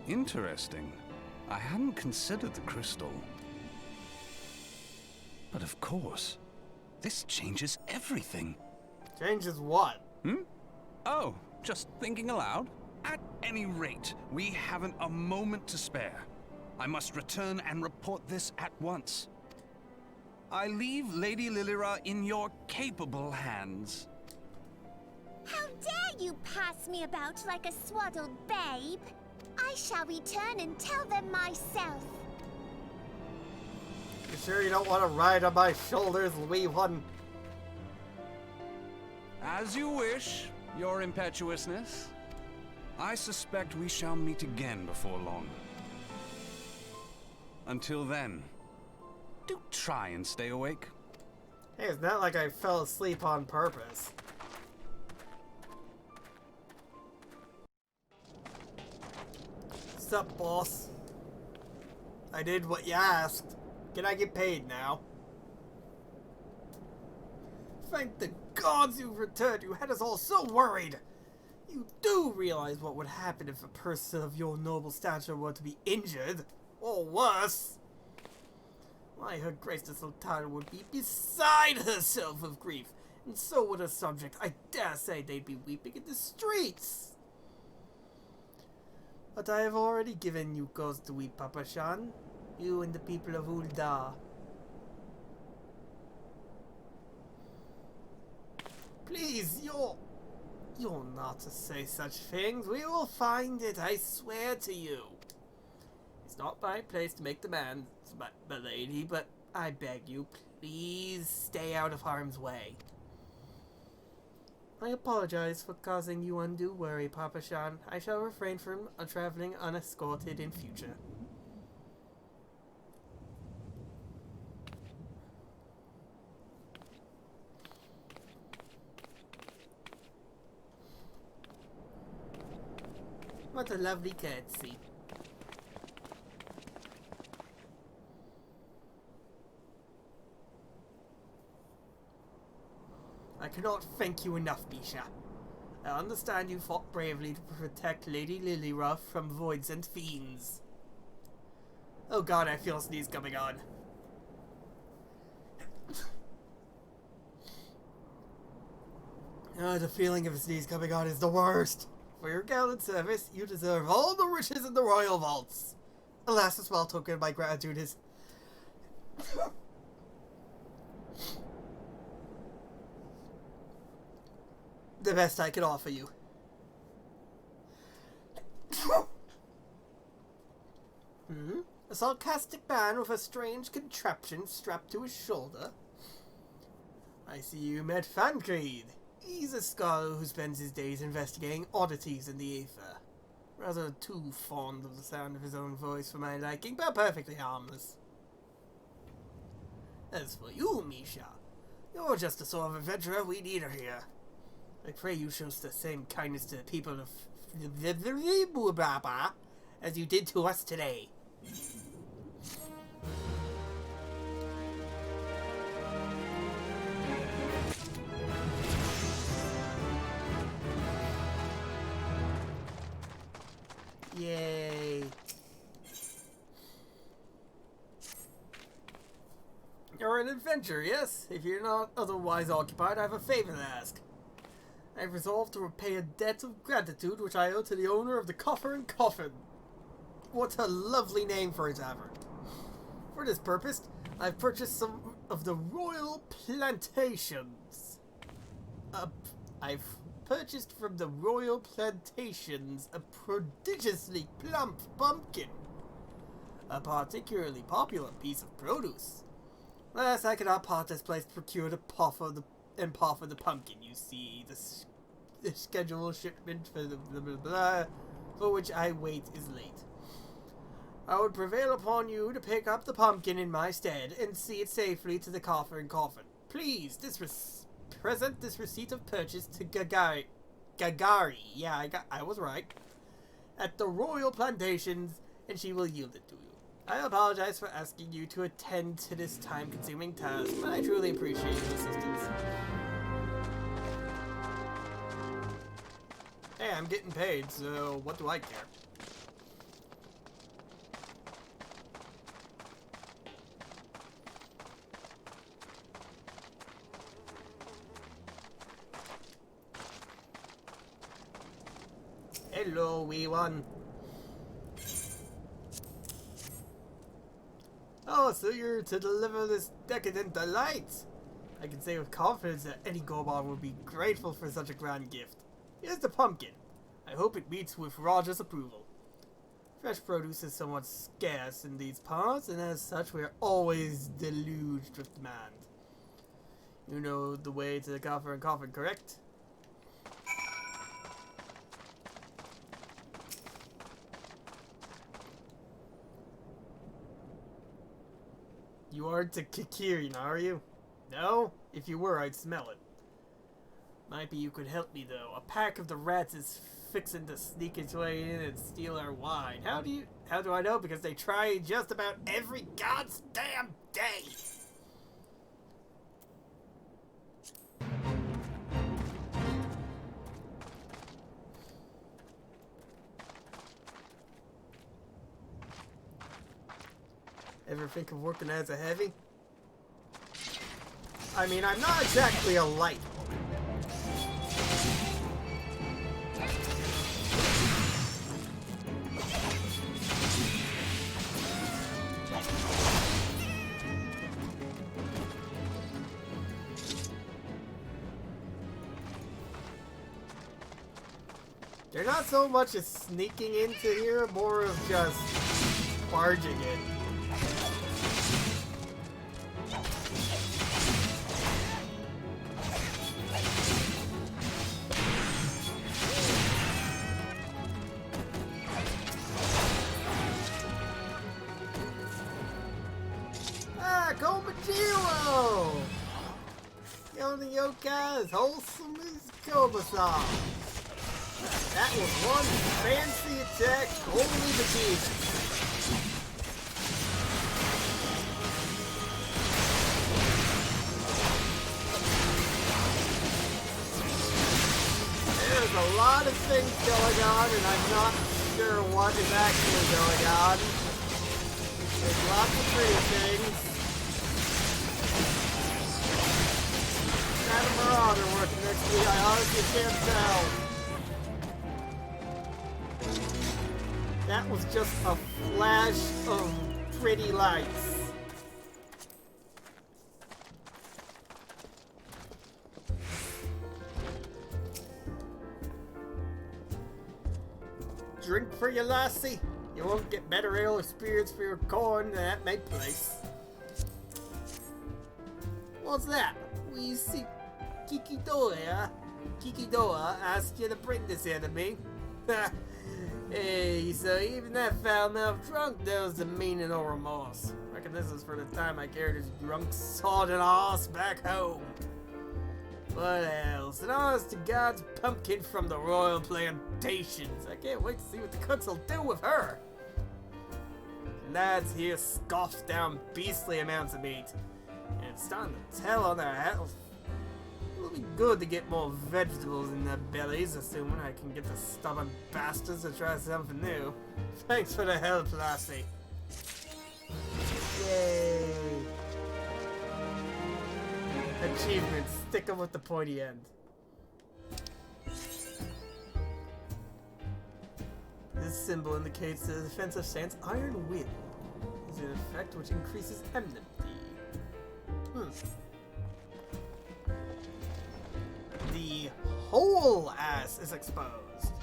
Interesting. I hadn't considered the crystal. But of course, this changes everything. Changes what? Oh, just thinking aloud. At any rate, we haven't a moment to spare. I must return and report this at once. I leave Lady Lilira in your capable hands. How dare you pass me about like a swaddled babe? I shall return and tell them myself. You sure you don't want to ride on my shoulders, wee one? As you wish, your impetuousness. I suspect we shall meet again before long. Until then, do try and stay awake. Hey, it's not like I fell asleep on purpose. Sup, boss? I did what you asked. Can I get paid now? Thank the gods you've returned. You had us all so worried. You do realize what would happen if a person of your noble stature were to be injured, or worse. Why, her Grace the Sultana would be beside herself with grief, and so would her subject. I dare say they'd be weeping in the streets. But I have already given you cause to weep, Papa Shan. You and the people of Ul'dah. Please, you're not to say such things. We will find it, I swear to you. It's not my place to make demands, my lady, but I beg you, please stay out of harm's way. I apologize for causing you undue worry, Papa Shan. I shall refrain from traveling unescorted in future. What a lovely curtsy. I cannot thank you enough, Misha. I understand you fought bravely to protect Lady Lilyruff from voids and fiends. Oh god, I feel a sneeze coming on. The feeling of a sneeze coming on is the worst. For your gallant service, you deserve all the riches in the royal vaults. Alas, a small token of my gratitude is... the best I can offer you. A sarcastic man with a strange contraption strapped to his shoulder. I see you met Fancreed. He's a scholar who spends his days investigating oddities in the ether. Rather too fond of the sound of his own voice for my liking, but perfectly harmless. As for you, Misha, you're just the sort of adventurer we need here. I pray you show the same kindness to the people of Baba as you did to us today. Yay. You're an adventurer, yes? If you're not otherwise occupied, I have a favor to ask. I've resolved to repay a debt of gratitude which I owe to the owner of the Coffer and Coffin. What a lovely name for a tavern. For this purpose, I've purchased some of the royal plantations. I've purchased from the royal plantations a prodigiously plump pumpkin. A particularly popular piece of produce. Alas, I cannot part this place to procure the puffer the pumpkin. You see, the scheduled shipment for the blah blah blah, for which I wait is late. I would prevail upon you to pick up the pumpkin in my stead and see it safely to the Coffer and Coffin. Please, present this receipt of purchase to Gagari. Yeah, I was right. At the royal plantations, and she will yield it to you. I apologize for asking you to attend to this time-consuming task, but I truly appreciate your assistance. Hey, I'm getting paid, so what do I care? Hello, wee one. Oh, so you're to deliver this decadent delight. I can say with confidence that any Goban would be grateful for such a grand gift. Here's the pumpkin. I hope it meets with Roger's approval. Fresh produce is somewhat scarce in these parts, and as such we are always deluged with demand. You know the way to the Coffer and Coffin, correct? You aren't to Kikirin, are you? No? If you were, I'd smell it. Might be you could help me, though. A pack of the rats is fixing to sneak its way in and steal our wine. How do I know? Because they try just about every goddamn day! Ever think of working as a heavy? I mean, I'm not exactly a light. They're not so much as sneaking into here, more of just barging in. Ah, Komajiro! The only yokai as wholesome as Kobasan. That was one fancy attack, holy bejesus. There's a lot of things going on, and I'm not sure what is actually going on. There's lots of pretty things. Got a marauder working next to me, I honestly can't tell. That was just a flash of pretty lights. Drink for your lassie. You won't get better ale or spirits for your corn than at my place. What's that? We see Kikidoa asked you to bring this here to me. Hey, so even that foul-mouthed drunk knows the meaning of remorse. Reckon this is for the time I carried his drunk, sodden ass back home. What else? An honest to God's pumpkin from the royal plantations. I can't wait to see what the cooks will do with her. Lads here scoffs down beastly amounts of meat. And it's starting to tell on their health. It'll be good to get more vegetables in their bellies, assuming I can get the stubborn bastards to try something new. Thanks for the help, lassie. Yay! Achievement, stick 'em with the pointy end. This symbol indicates the defensive stance Iron Will. Is an effect which increases enmity. The whole ass is exposed.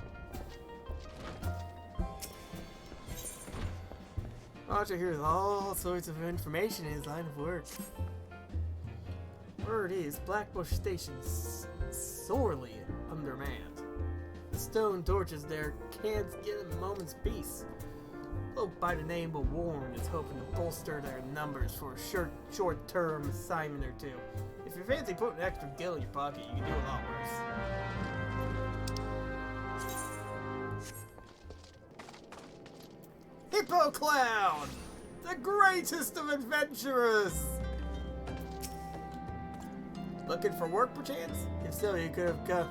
Roger hears all sorts of information in his line of work. Word is, Blackbush Station's sorely undermanned. The stone torches there can't get a moment's peace. Folk by the name of Warren is hoping to bolster their numbers for a short-term assignment or two. If you fancy putting an extra gil in your pocket, you can do a lot worse. Hippo Clown! The greatest of adventurers! Looking for work, perchance? If so, you could have come.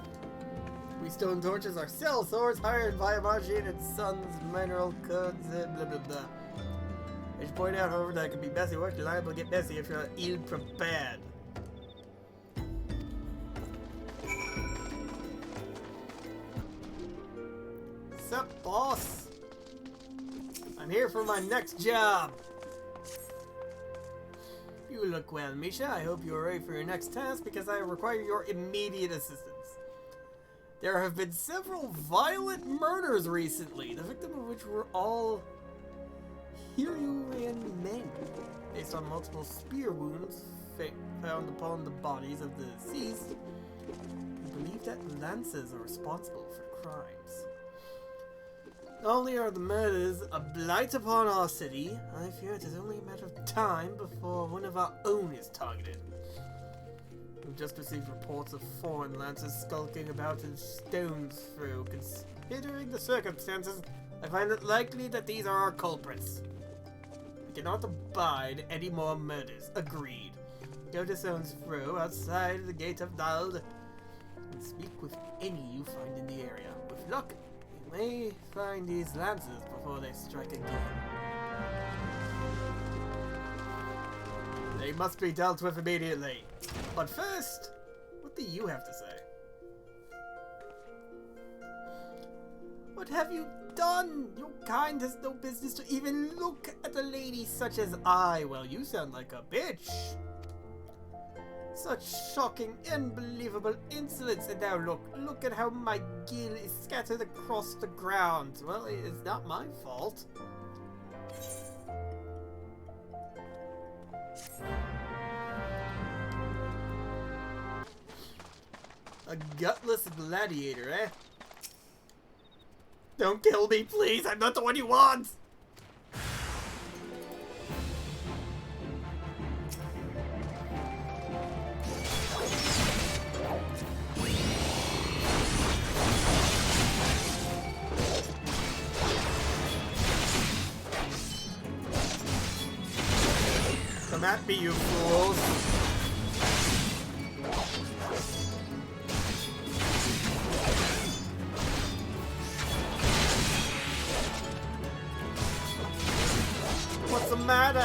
We stone torches are cell swords hired by Imagine and Sons Mineral Codes, blah blah blah. I should point out, however, that it can be messy work. You're liable to get messy if you're ill-prepared. Sup, boss? I'm here for my next job. You look well, Misha. I hope you are ready for your next task because I require your immediate assistance. There have been several violent murders recently, the victims of which were all Hiryuan men. Based on multiple spear wounds found upon the bodies of the deceased, we believe that lances are responsible for crimes. Not only are the murders a blight upon our city, I fear it is only a matter of time before one of our own is targeted. We've just received reports of foreign lancers skulking about in Stone's Throw. Considering the circumstances, I find it likely that these are our culprits. We cannot abide any more murders. Agreed. Go to Stone's Throw outside the gate of Dald and speak with any you find in the area. With luck, you may find these lancers before they strike again. They must be dealt with immediately. But first, what do you have to say? What have you done? Your kind has no business to even look at a lady such as I. Well, you sound like a bitch. Such shocking, unbelievable insolence, and now look at how my gil is scattered across the ground. Well, it is not my fault. A gutless gladiator, eh? Don't kill me, please! I'm not the one you want! Come at me, you fools! What's the matter?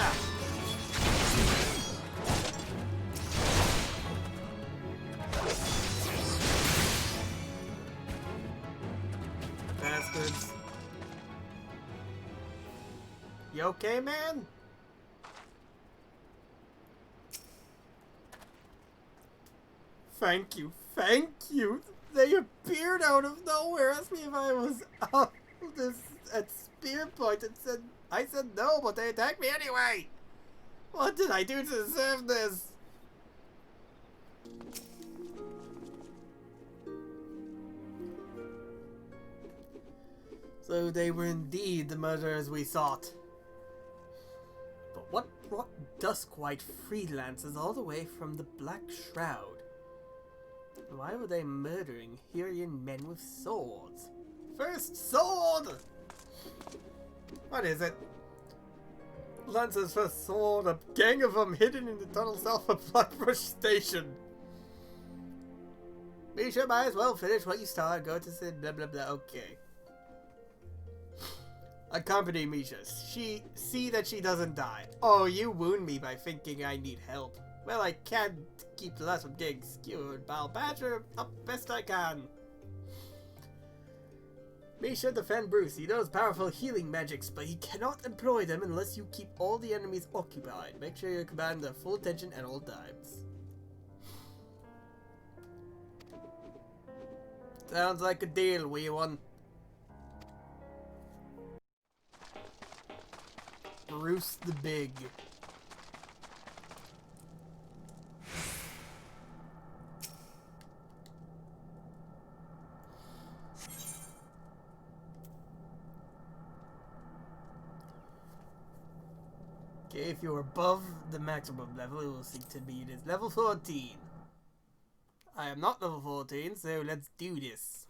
Bastards. You okay, man? Thank you, thank you. They appeared out of nowhere, asked me if I was up this at spear point, and I said no, but they attacked me anyway. What did I do to deserve this? So they were indeed the murderers we sought. But what brought Duskwhite freelancers all the way from the Black Shroud? Why were they murdering Hyrian men with swords? First sword! What is it? Lancers first sword, a gang of them hidden in the tunnel south of Blackbrush Station. Misha, might as well finish what you started. Go to say blah blah blah. Okay. Accompany Misha. See that she doesn't die. Oh, you wound me by thinking I need help. Well, I can't keep the last from getting skewered, but I'll badger up best I can. Misha defend Bruce. He knows powerful healing magics, but he cannot employ them unless you keep all the enemies occupied. Make sure you command their full attention at all times. Sounds like a deal, wee one. Bruce the Big. Okay, if you're above the maximum level, it will seek to be it is level 14. I am not level 14, so let's do this.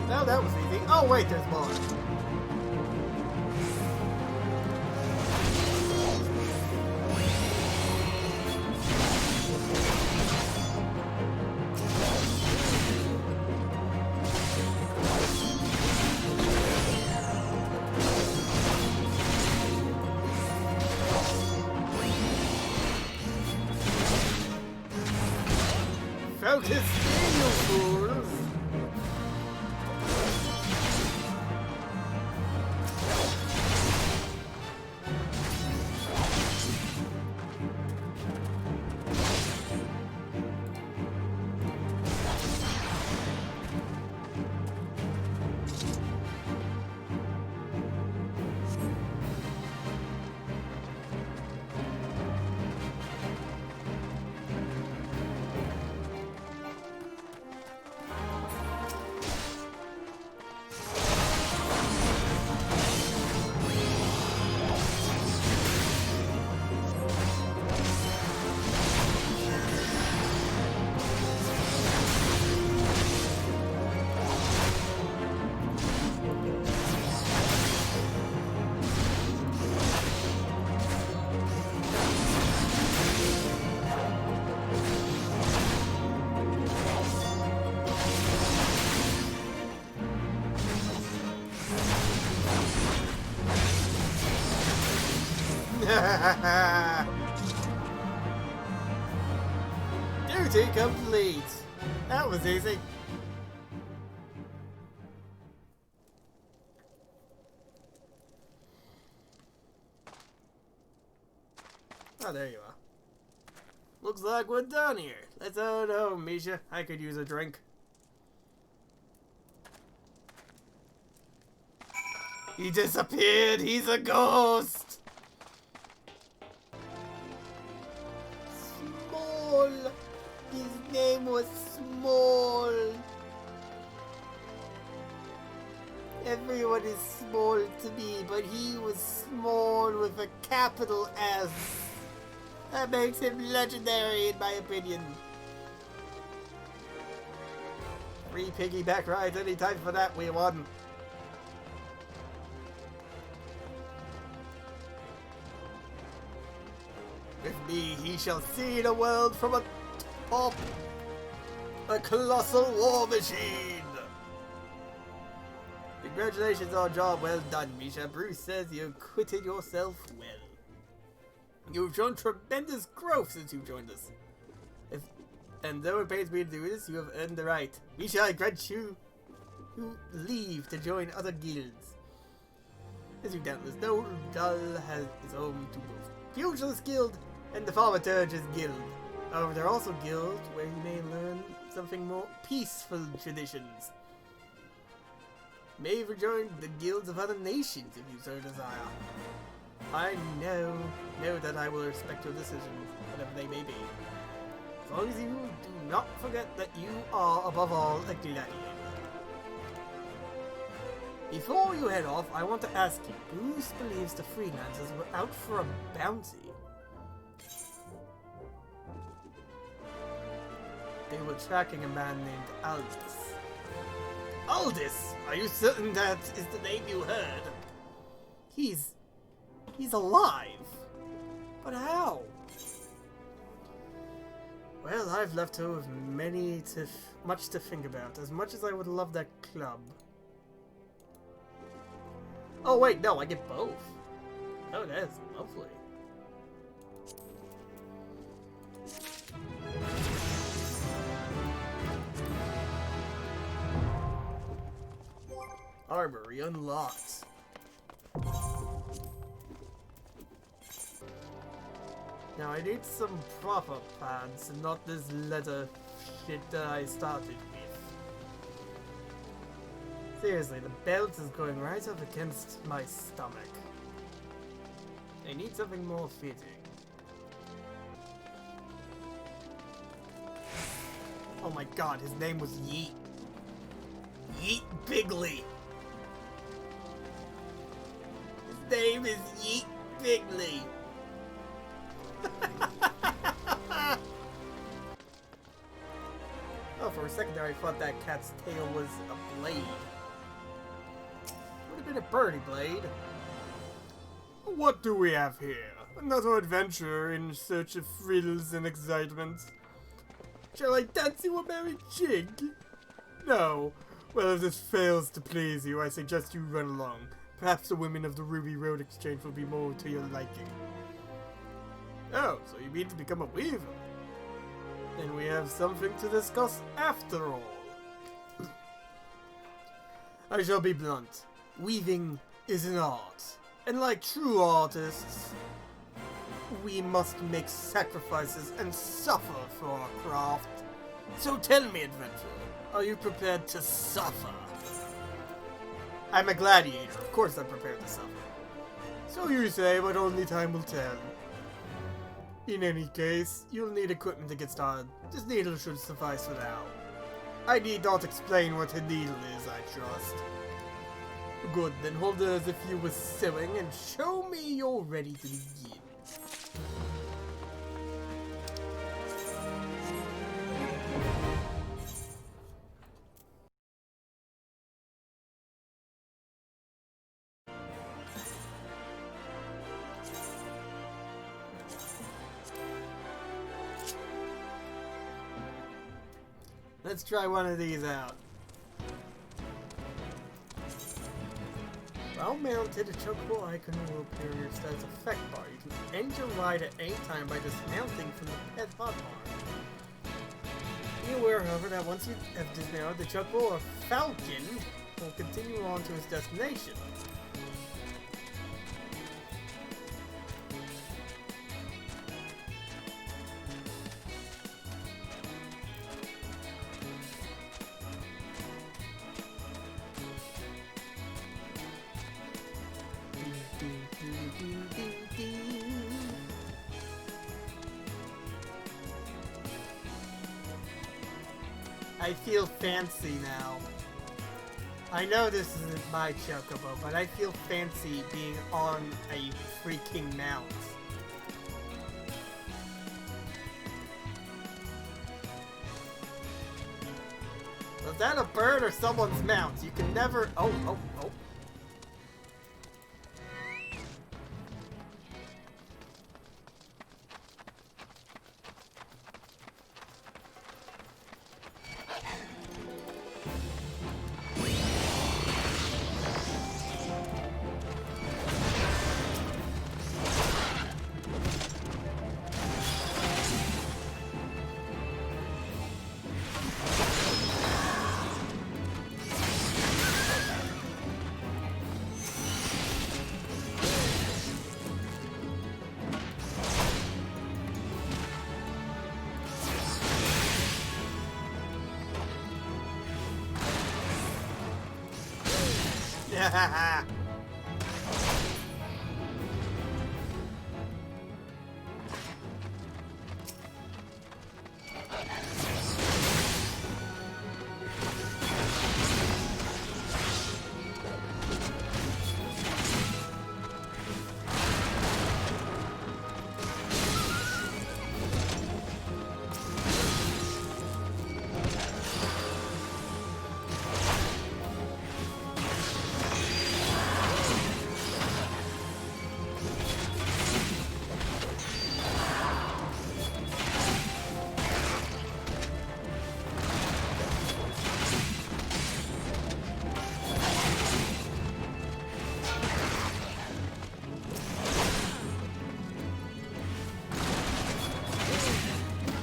Well, that was easy. Oh wait, there's more. Focus me, you fools! Duty complete. That was easy. Oh, there you are. Looks like we're done here. Let's head home, Misha. I could use a drink. He disappeared. He's a ghost. Small. His name was Small. Everyone is small to me, but he was small with a capital S. That makes him legendary, in my opinion. Free piggyback rides anytime for that, we won. With me, he shall see the world from atop a colossal war machine. Congratulations on a job well done, Misha. Bruce says you acquitted yourself well. You've shown tremendous growth since you joined us. And though it pains me to do this, you have earned the right. Misha, I grant you leave to join other guilds. As you doubtless know, Dull has his home to both Pugilist Guild and the Adevntures Guild. However, there are also guilds where you may learn something more peaceful traditions. You may even join the guilds of other nations if you so desire. I know that I will respect your decisions, whatever they may be. As long as you do not forget that you are, above all, a gladiator. Before you head off, I want to ask you, Bruce believes the freelancers were out for a bounty. They were tracking a man named Aldous. Aldous! Are you certain that is the name you heard? He's alive. But how? Well, I've left her with much to think about. As much as I would love that club. Oh wait, no, I get both. Oh, that's lovely. Armory unlocked. Now I need some proper plans and not this leather shit that I started with. Seriously, the belt is going right up against my stomach. I need something more fitting. Oh my god, his name was Yeet. Yeet Bigley. His name is Yeet Bigley. Oh, for a second there I thought that cat's tail was a blade. Would have been a birdie blade. What do we have here? Another adventure in search of thrills and excitement. Shall I dance you a merry jig? No. Well, if this fails to please you, I suggest you run along. Perhaps the women of the Ruby Road Exchange will be more to your liking. Oh, so you mean to become a weaver? Then we have something to discuss after all. I shall be blunt. Weaving is an art. And like true artists, we must make sacrifices and suffer for our craft. So tell me, adventurer, are you prepared to suffer? I'm a gladiator, of course I'm prepared to suffer. So you say, but only time will tell. In any case, you'll need equipment to get started. This needle should suffice for now. I need not explain what a needle is, I trust. Good, then hold it as if you were sewing and show me you're ready to begin. Let's try one of these out. While mounted, a chocobo icon will appear on your status effect bar. You can end your ride at any time by dismounting from the pet hotbar. Be aware, however, that once you have dismounted, the chocobo or falcon will continue on to its destination. I feel fancy now. I know this isn't my chocobo, but I feel fancy being on a freaking mount. Was that a bird or someone's mount? You can never... Oh.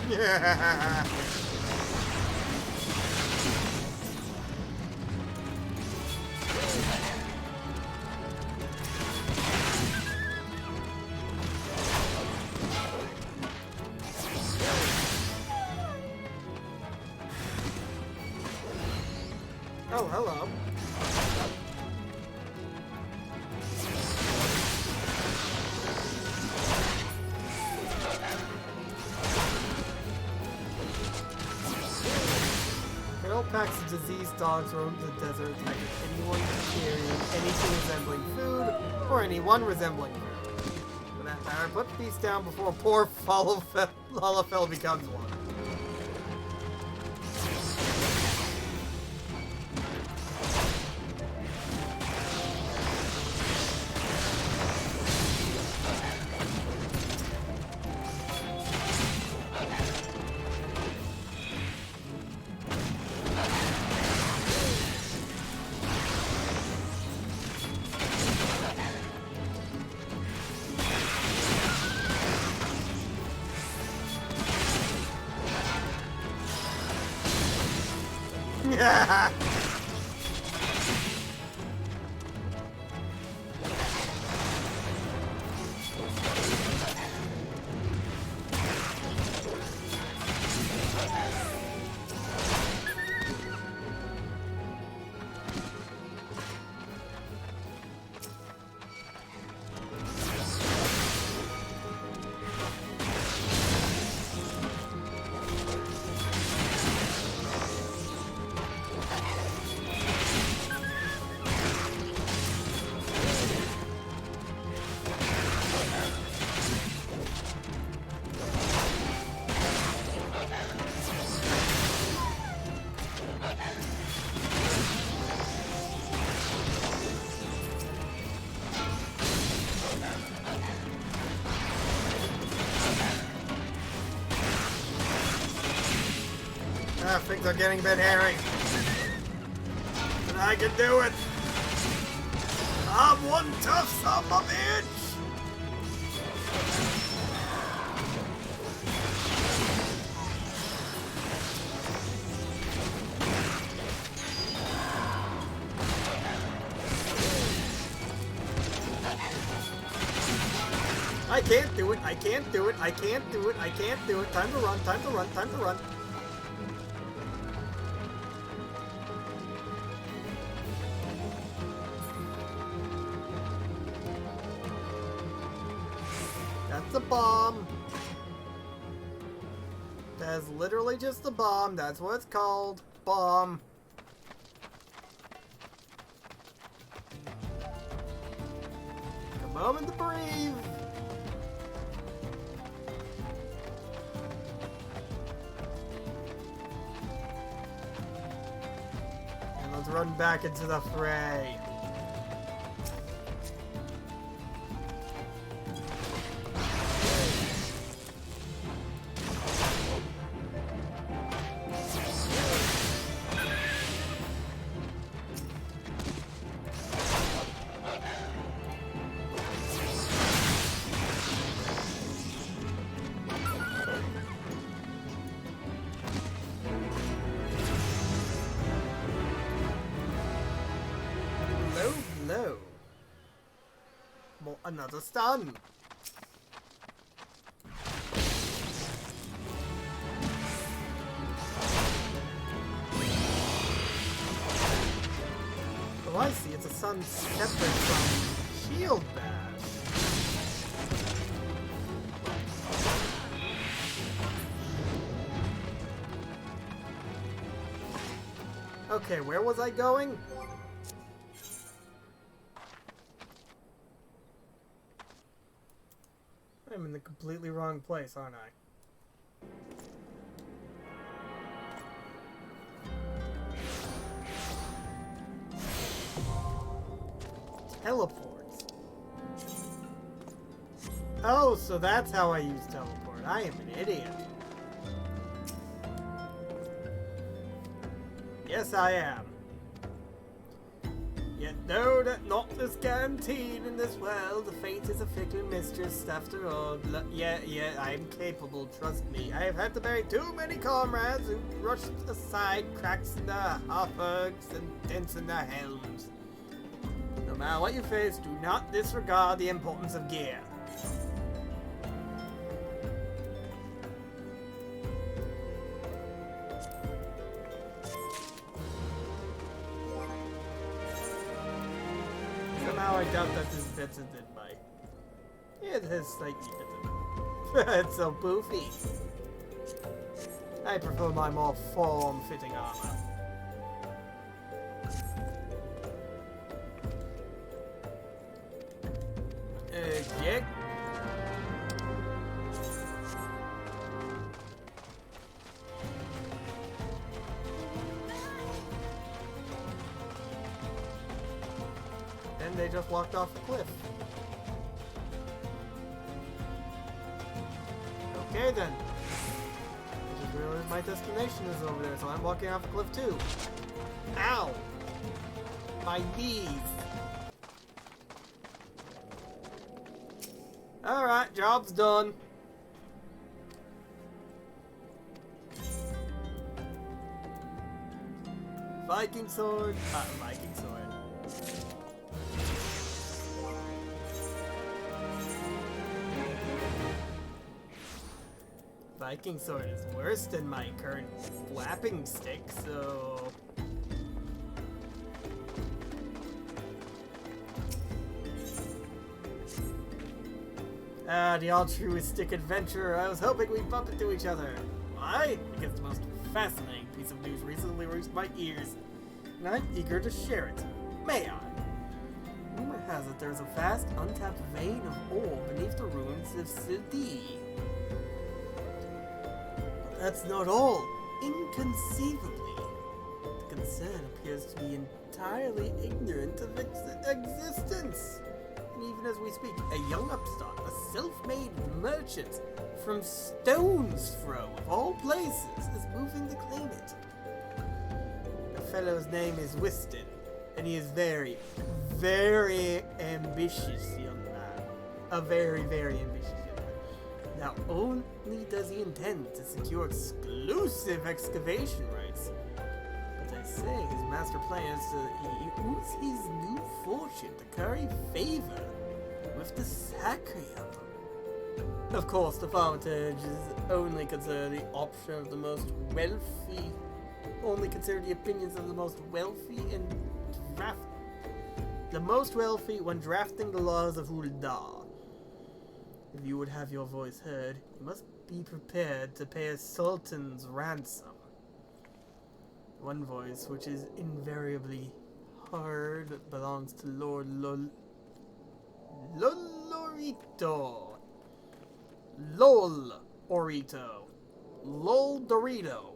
Yeah. Oh, hello. Feral packs of diseased dogs roam the desert, attacking anyone carrying anything resembling food, or anyone resembling food. For that matter, put the beast down before poor Lalafell becomes one. Things are getting a bit hairy. But I can do it! I'm one tough son of a bitch! I can't do it, I can't do it, I can't do it, I can't do it. Time to run, time to run, time to run. That's a bomb. That's literally just a bomb, that's what it's called. Bomb. A moment to breathe. Let's run back into the fray. Hello. More another stun. Oh, I see. It's a sun separate from Shield Bash. Okay, where was I going? I'm in the completely wrong place, aren't I? Teleports. Oh, so that's how I use teleport. I am an idiot. Yes, I am. Yet no, that not this guaranteed in this world. The fate is a fickle mistress after all. Yeah, I am capable, trust me. I have had to bury too many comrades who rushed aside cracks in the harbors and dents in the helms. No matter what you face, do not disregard the importance of gear. Somehow I doubt that this fits in my... It has slightly fitted. It's so poofy. I prefer my more form-fitting armor. Okay. Then they just walked off the cliff. Okay then. I just realized my destination is over there, so I'm walking off the cliff too. Ow! My knees! Alright, job's done. Viking sword. Viking sword. Viking sword is worse than my current flapping stick, so... The altruistic adventurer. I was hoping we'd bump into each other. Why? Because the most fascinating piece of news recently reached my ears, and I'm eager to share it. May I? Rumor has it there's a vast, untapped vein of ore beneath the ruins of XIV. But that's not all. Inconceivably, the concern appears to be entirely ignorant of its existence. And even as we speak, a young upstart, a self-made merchant from Stone's Throw, of all places, is moving to claim it. The fellow's name is Whiston. And he is very, very ambitious young man. A very, very ambitious young man. Not only does he intend to secure exclusive excavation rights, but I say his master plan is to use his new fortune to curry favor with the Sacrium. Of course, the Adevntures only consider the option of the most wealthy, only consider the opinions of the most wealthy and the most wealthy when drafting the laws of Ul'dah. If you would have your voice heard, you must be prepared to pay a sultan's ransom. One voice, which is invariably heard, belongs to Lord Lolorito. Lol Orito. Lol Dorito.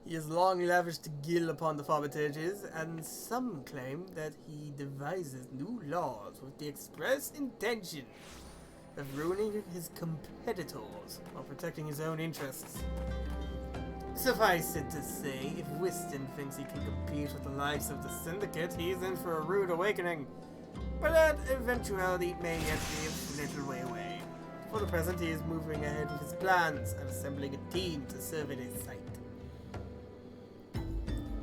He has long lavished guile upon the Adevntures, and some claim that he devises new laws with the express intention of ruining his competitors while protecting his own interests. Suffice it to say, if Wystan thinks he can compete with the likes of the Syndicate, he's in for a rude awakening. But that eventuality may yet be a little way away. For the present, he is moving ahead with his plans and assembling a team to serve at his site.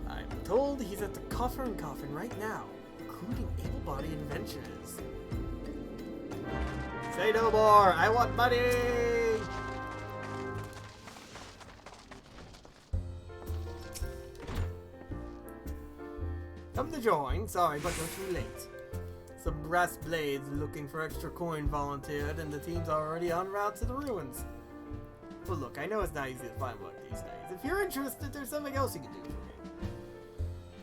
I'm told he's at the Coffin right now, recruiting able-bodied adventurers. Say no more! I want money! Come to join. Sorry, but you're too late. Some brass blades looking for extra coin volunteered, and the team's already en route to the ruins. Well, look, I know it's not easy to find work these days. If you're interested, there's something else you can do for me.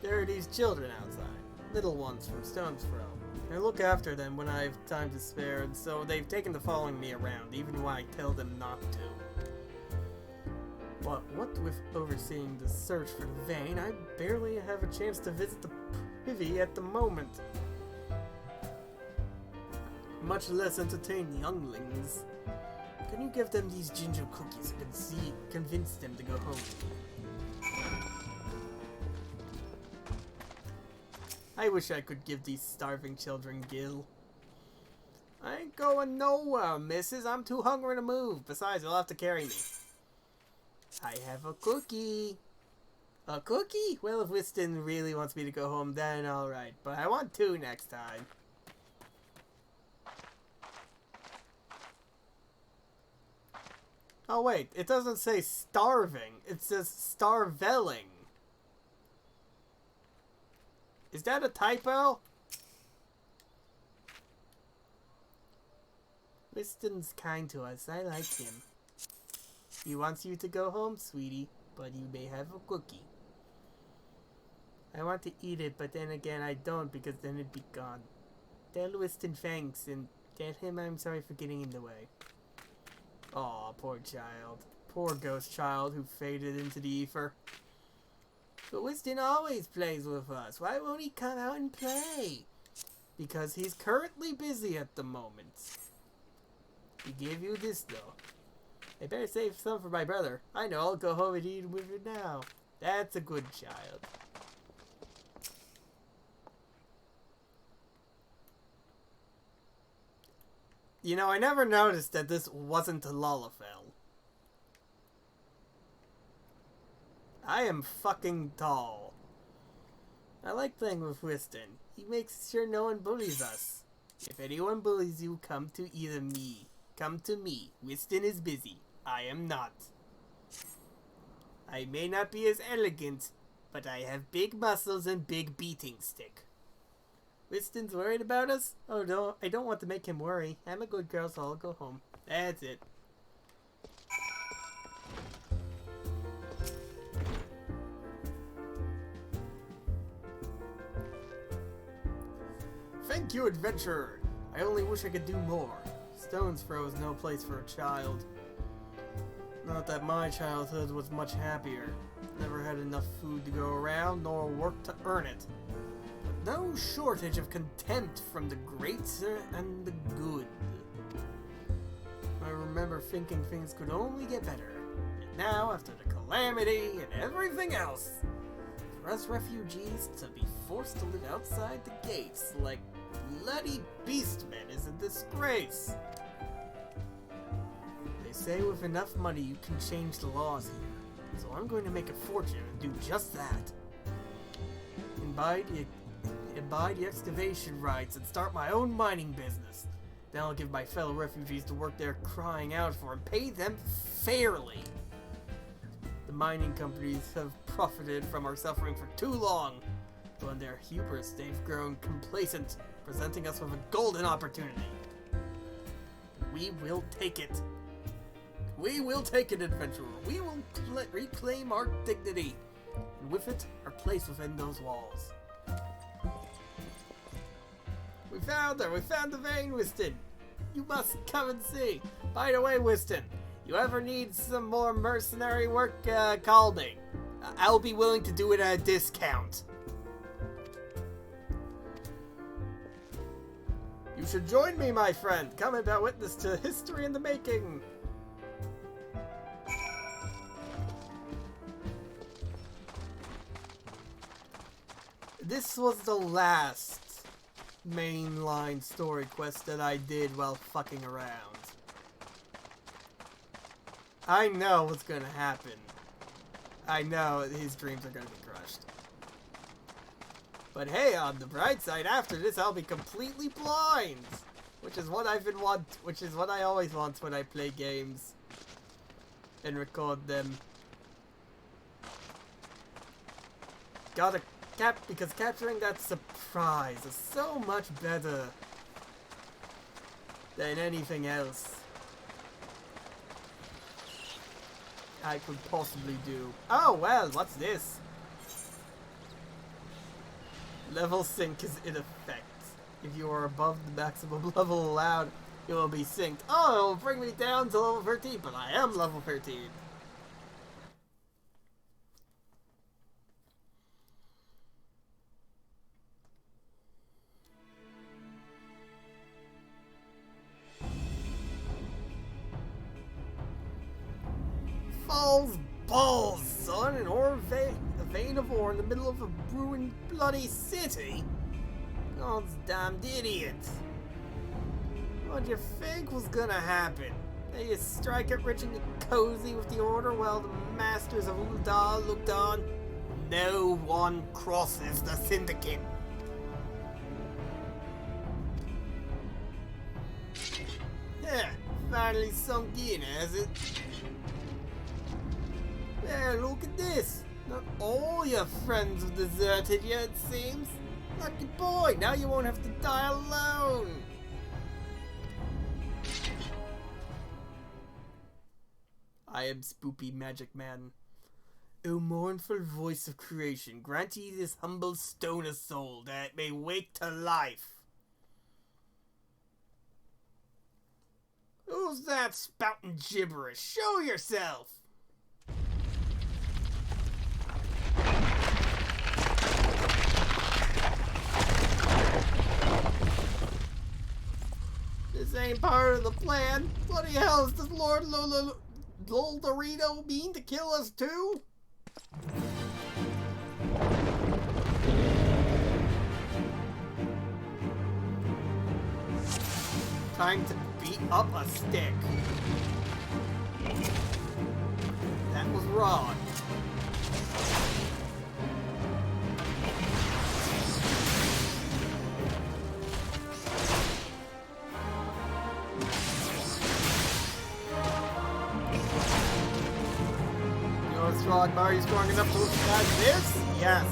There are these children outside, little ones from Stone's Throw. I look after them when I have time to spare, and so they've taken to following me around, even when I tell them not to. But what with overseeing the search for the vein, I barely have a chance to visit the privy at the moment. Much less entertain the younglings. Can you give them these ginger cookies and convince them to go home? I wish I could give these starving children Gil. I ain't going nowhere, missus. I'm too hungry to move. Besides, you'll have to carry me. I have a cookie. A cookie? Well, if Wystan really wants me to go home, then alright. But I want 2 next time. Oh wait, it doesn't say starving. It says starveling. Is that a typo? Wistan's kind to us. I like him. He wants you to go home, sweetie, but you may have a cookie. I want to eat it, but then again I don't, because then it'd be gone. Tell Wystan thanks, and tell him I'm sorry for getting in the way. Aw, poor child. Poor ghost child who faded into the ether. But Wystan always plays with us. Why won't he come out and play? Because he's currently busy at the moment. He gave you this, though. I better save some for my brother. I know, I'll go home and eat with it now. That's a good child. You know, I never noticed that this wasn't Lalafell. I am fucking tall. I like playing with Wystan. He makes sure no one bullies us. If anyone bullies you, come to either me. Come to me. Wystan is busy. I am not. I may not be as elegant, but I have big muscles and big beating stick. Wistan's worried about us? Oh no, I don't want to make him worry. I'm a good girl, so I'll go home. That's it. Thank you, adventurer. I only wish I could do more. Stone's Throw is no place for a child. Not that my childhood was much happier. Never had enough food to go around, nor work to earn it. But no shortage of contempt from the great and the good. I remember thinking things could only get better. And now, after the calamity and everything else, for us refugees to be forced to live outside the gates like bloody beastmen is a disgrace. They say with enough money you can change the laws here, so I'm going to make a fortune and do just that. And buy the excavation rights and start my own mining business. Then I'll give my fellow refugees to work there crying out for and pay them fairly. The mining companies have profited from our suffering for too long. But in their hubris, they've grown complacent, presenting us with a golden opportunity. We will take it. We will take it, adventurer. We will reclaim our dignity, and with it, our place within those walls. We found her! We found the vein, Wystan! You must come and see! By the way, Wystan, you ever need some more mercenary work, call me. I'll be willing to do it at a discount. You should join me, my friend! Come and bear witness to history in the making! This was the last mainline story quest that I did while fucking around. I know what's gonna happen. I know his dreams are gonna be crushed. But hey, on the bright side, after this I'll be completely blind! Which is what which is what I always want when I play games and record them. Because capturing that surprise is so much better than anything else I could possibly do. Oh well, what's this? Level sync is in effect. If you are above the maximum level allowed, you will be synced. Oh, it will bring me down to level 13, but I am level 13. Balls, son! A vein of ore in the middle of a ruined bloody city? God's damned idiot! What'd you think was gonna happen? They just strike it rich and cozy with the order while the masters of Ul'dah looked on? No one crosses the syndicate! Yeah, finally sunk in, has it? There, look at this! Not all your friends have deserted you, it seems. Lucky boy, now you won't have to die alone! I am Spoopy Magic Man. O mournful voice of creation, grant ye this humble stone a soul, that it may wake to life. Who's that spouting gibberish? Show yourself! This ain't part of the plan. Bloody hell, does Lord Lolderito mean to kill us too? Time to beat up a stick. That was wrong. Strong, are you strong enough to withstand this? Yes.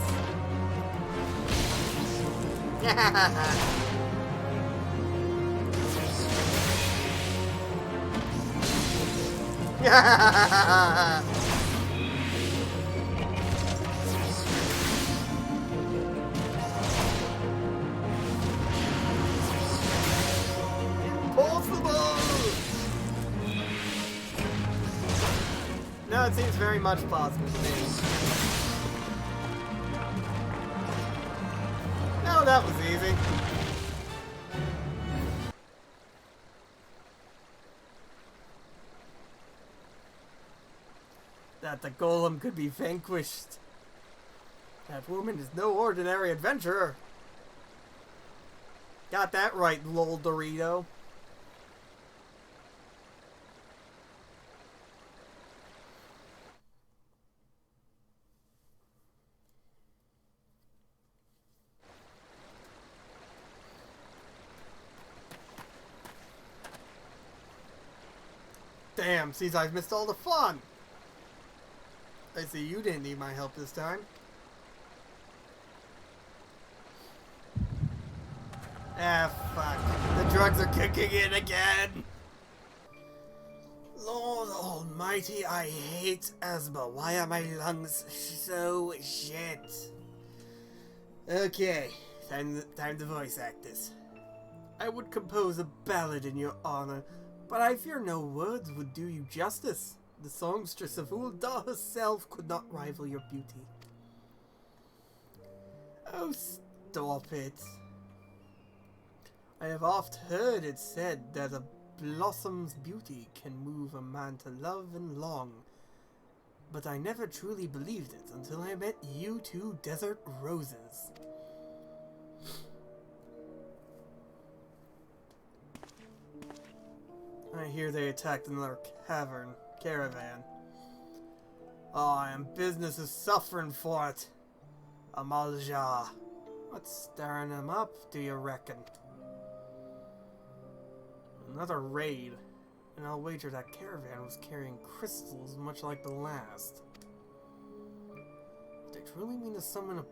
Impossible! No, it seems very much possible to me. No, that was easy. That the golem could be vanquished. That woman is no ordinary adventurer. Got that right, lol Dorito. Damn, seems I've missed all the fun. I see you didn't need my help this time. Ah, fuck. The drugs are kicking in again. Lord Almighty, I hate asthma. Why are my lungs so shit? Okay, time to voice act this. I would compose a ballad in your honor, but I fear no words would do you justice. The songstress of Ulda herself could not rival your beauty. Oh, stop it. I have oft heard it said that a blossom's beauty can move a man to love and long, but I never truly believed it until I met you two desert roses. I hear they attacked another caravan. Oh, and business is suffering for it. Amalja. What's stirring them up, do you reckon? Another raid, and I'll wager that caravan was carrying crystals much like the last. If they truly mean to summon a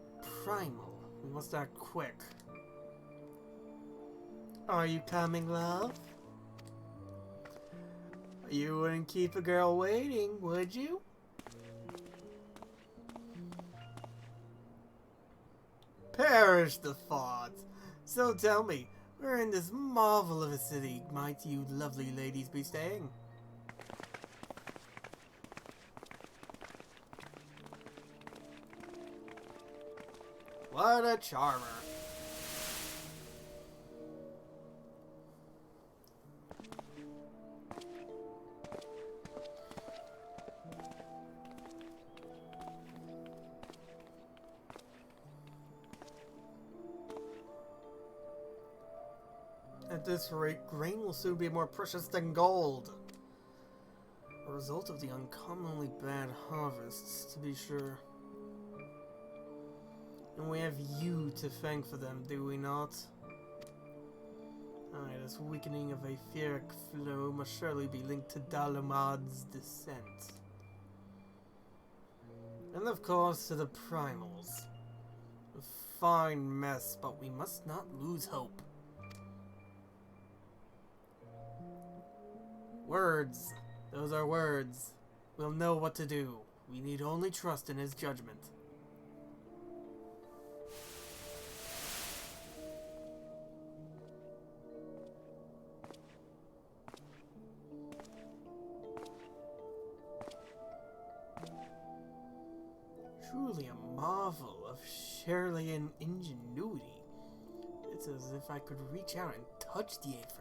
primal, we must act quick. Are you coming, love? You wouldn't keep a girl waiting, would you? Perish the thought! So tell me, where in this marvel of a city might you lovely ladies be staying? What a charmer! At this rate, grain will soon be more precious than gold. A result of the uncommonly bad harvests, to be sure. And we have you to thank for them, do we not? Aye, this weakening of a etheric flow must surely be linked to Dalamad's descent. And of course to the primals. A fine mess, but we must not lose hope. Words. Those are words. We'll know what to do. We need only trust in his judgment. Truly a marvel of Shirleyan ingenuity. It's as if I could reach out and touch the Aether.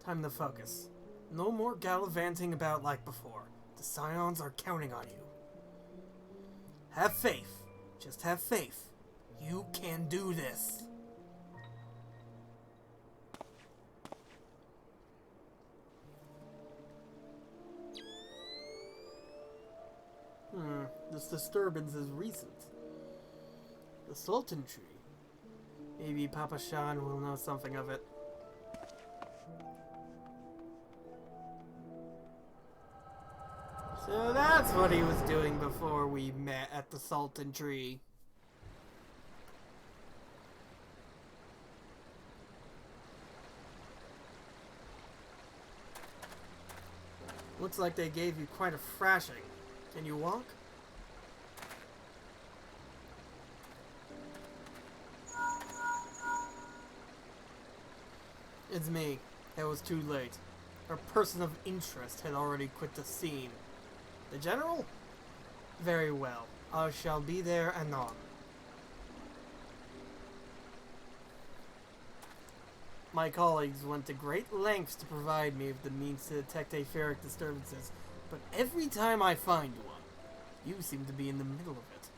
Time to focus. No more gallivanting about like before. The Scions are counting on you. Have faith. Just have faith. You can do this. This disturbance is recent. The Sultan tree. Maybe Papa Shan will know something of it. So that's what he was doing before we met at the Sultan tree. Looks like they gave you quite a thrashing. Can you walk? It's me. It was too late. or person of interest had already quit the scene. The general? Very well. I shall be there anon. My colleagues went to great lengths to provide me with the means to detect aetheric disturbances, but every time I find one, you seem to be in the middle of it.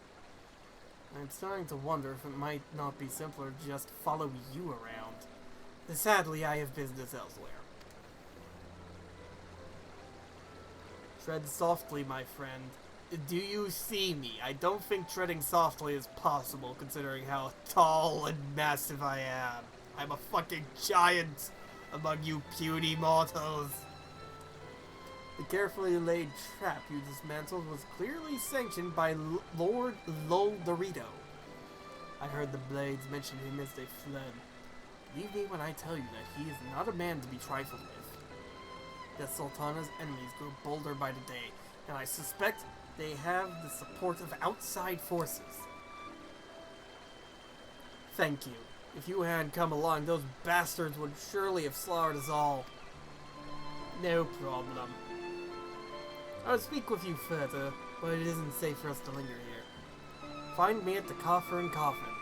I'm starting to wonder if it might not be simpler to just follow you around. Sadly, I have business elsewhere. Tread softly, my friend. Do you see me? I don't think treading softly is possible, considering how tall and massive I am. I'm a fucking giant among you puny mortals. The carefully laid trap you dismantled was clearly sanctioned by Lord Loldorito. I heard the blades mention him as they fled. Believe me when I tell you that he is not a man to be trifled with. The Sultana's enemies grow bolder by the day, and I suspect they have the support of outside forces. Thank you. If you hadn't come along, those bastards would surely have slaughtered us all. No problem. I'll speak with you further, but it isn't safe for us to linger here. Find me at the Coffer and Coffin.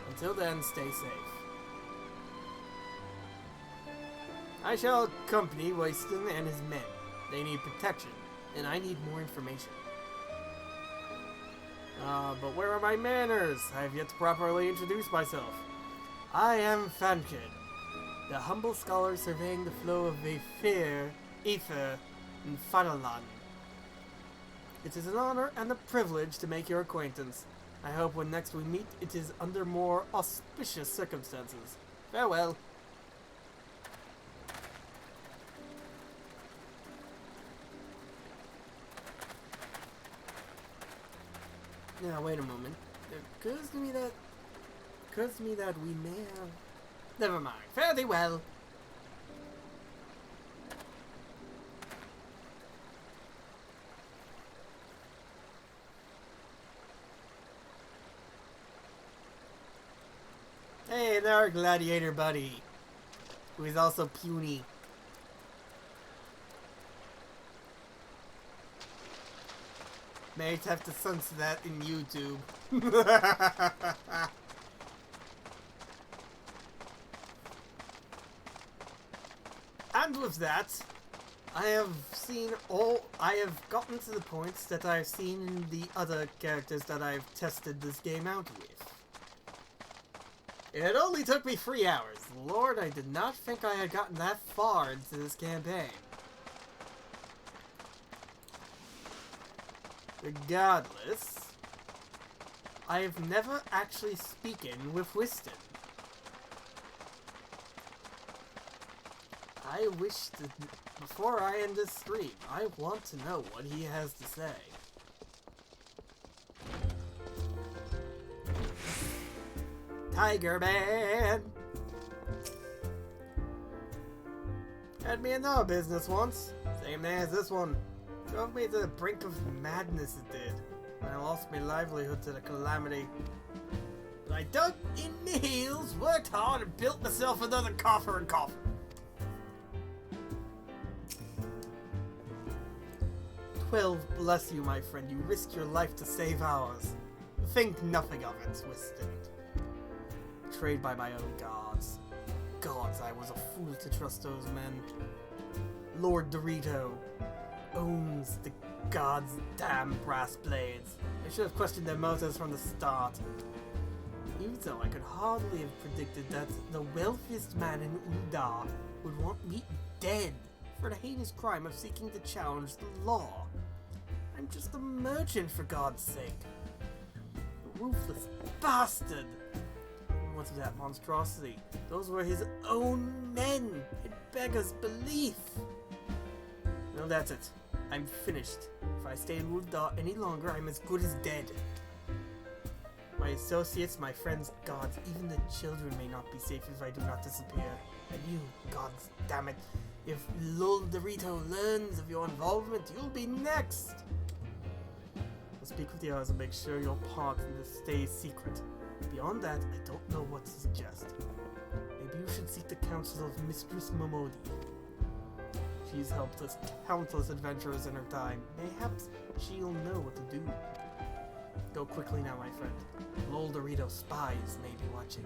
Until then, stay safe. I shall accompany Royston and his men. They need protection, and I need more information. But where are my manners? I have yet to properly introduce myself. I am Fankid, the humble scholar surveying the flow of Aether, and Fadalan. It is an honor and a privilege to make your acquaintance. I hope when next we meet, it is under more auspicious circumstances. Farewell. Now, wait a moment. It occurs to me that we may have... Never mind. Fare thee well. Hey, there, our gladiator buddy, who is also puny. May have to censor that in YouTube. And with that, I have gotten to the points that I've seen in the other characters that I've tested this game out with. It only took me 3 hours. Lord, I did not think I had gotten that far into this campaign. Regardless, I have never actually spoken with Wystan. I wish to, before I end this stream, I want to know what he has to say. Tiger Man! Had me in no business once. Same day as this one. Drove me to the brink of madness it did. When I lost my livelihood to the calamity. But I dug in the heels, worked hard, and built myself another coffer and coffin. 12, bless you, my friend. You risked your life to save ours. Think nothing of it, Wystan. Betrayed by my own gods. Gods, I was a fool to trust those men. Lord Dorito owns the gods' damn brass blades. I should have questioned their motives from the start. Even so, I could hardly have predicted that the wealthiest man in Uldar would want me dead for the heinous crime of seeking to challenge the law. I'm just a merchant, for God's sake. A ruthless bastard! What's that monstrosity? Those were his own men! It beggars belief! No, that's it. I'm finished. If I stay in Uldar any longer, I'm as good as dead. My associates, my friends, gods, even the children may not be safe if I do not disappear. And you, gods damn it, if Lul Dorito learns of your involvement, you'll be next! I'll speak with the others and make sure your part in this stays secret. Beyond that, I don't know what to suggest. Maybe you should seek the counsel of Mistress Momodi. She's helped us countless adventurers in her time. Perhaps she'll know what to do. Go quickly now, my friend. Lol Dorito spies may be watching.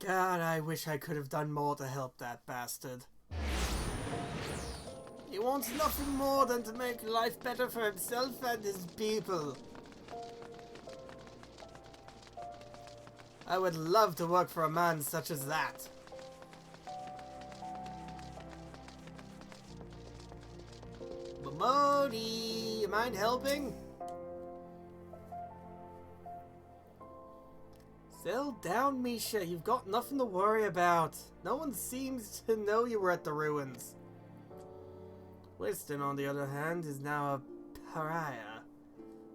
God, I wish I could have done more to help that bastard. He wants nothing more than to make life better for himself and his people. I would love to work for a man such as that. Momodi, you mind helping? Settle down, Misha. You've got nothing to worry about. No one seems to know you were at the ruins. Winston, on the other hand, is now a pariah.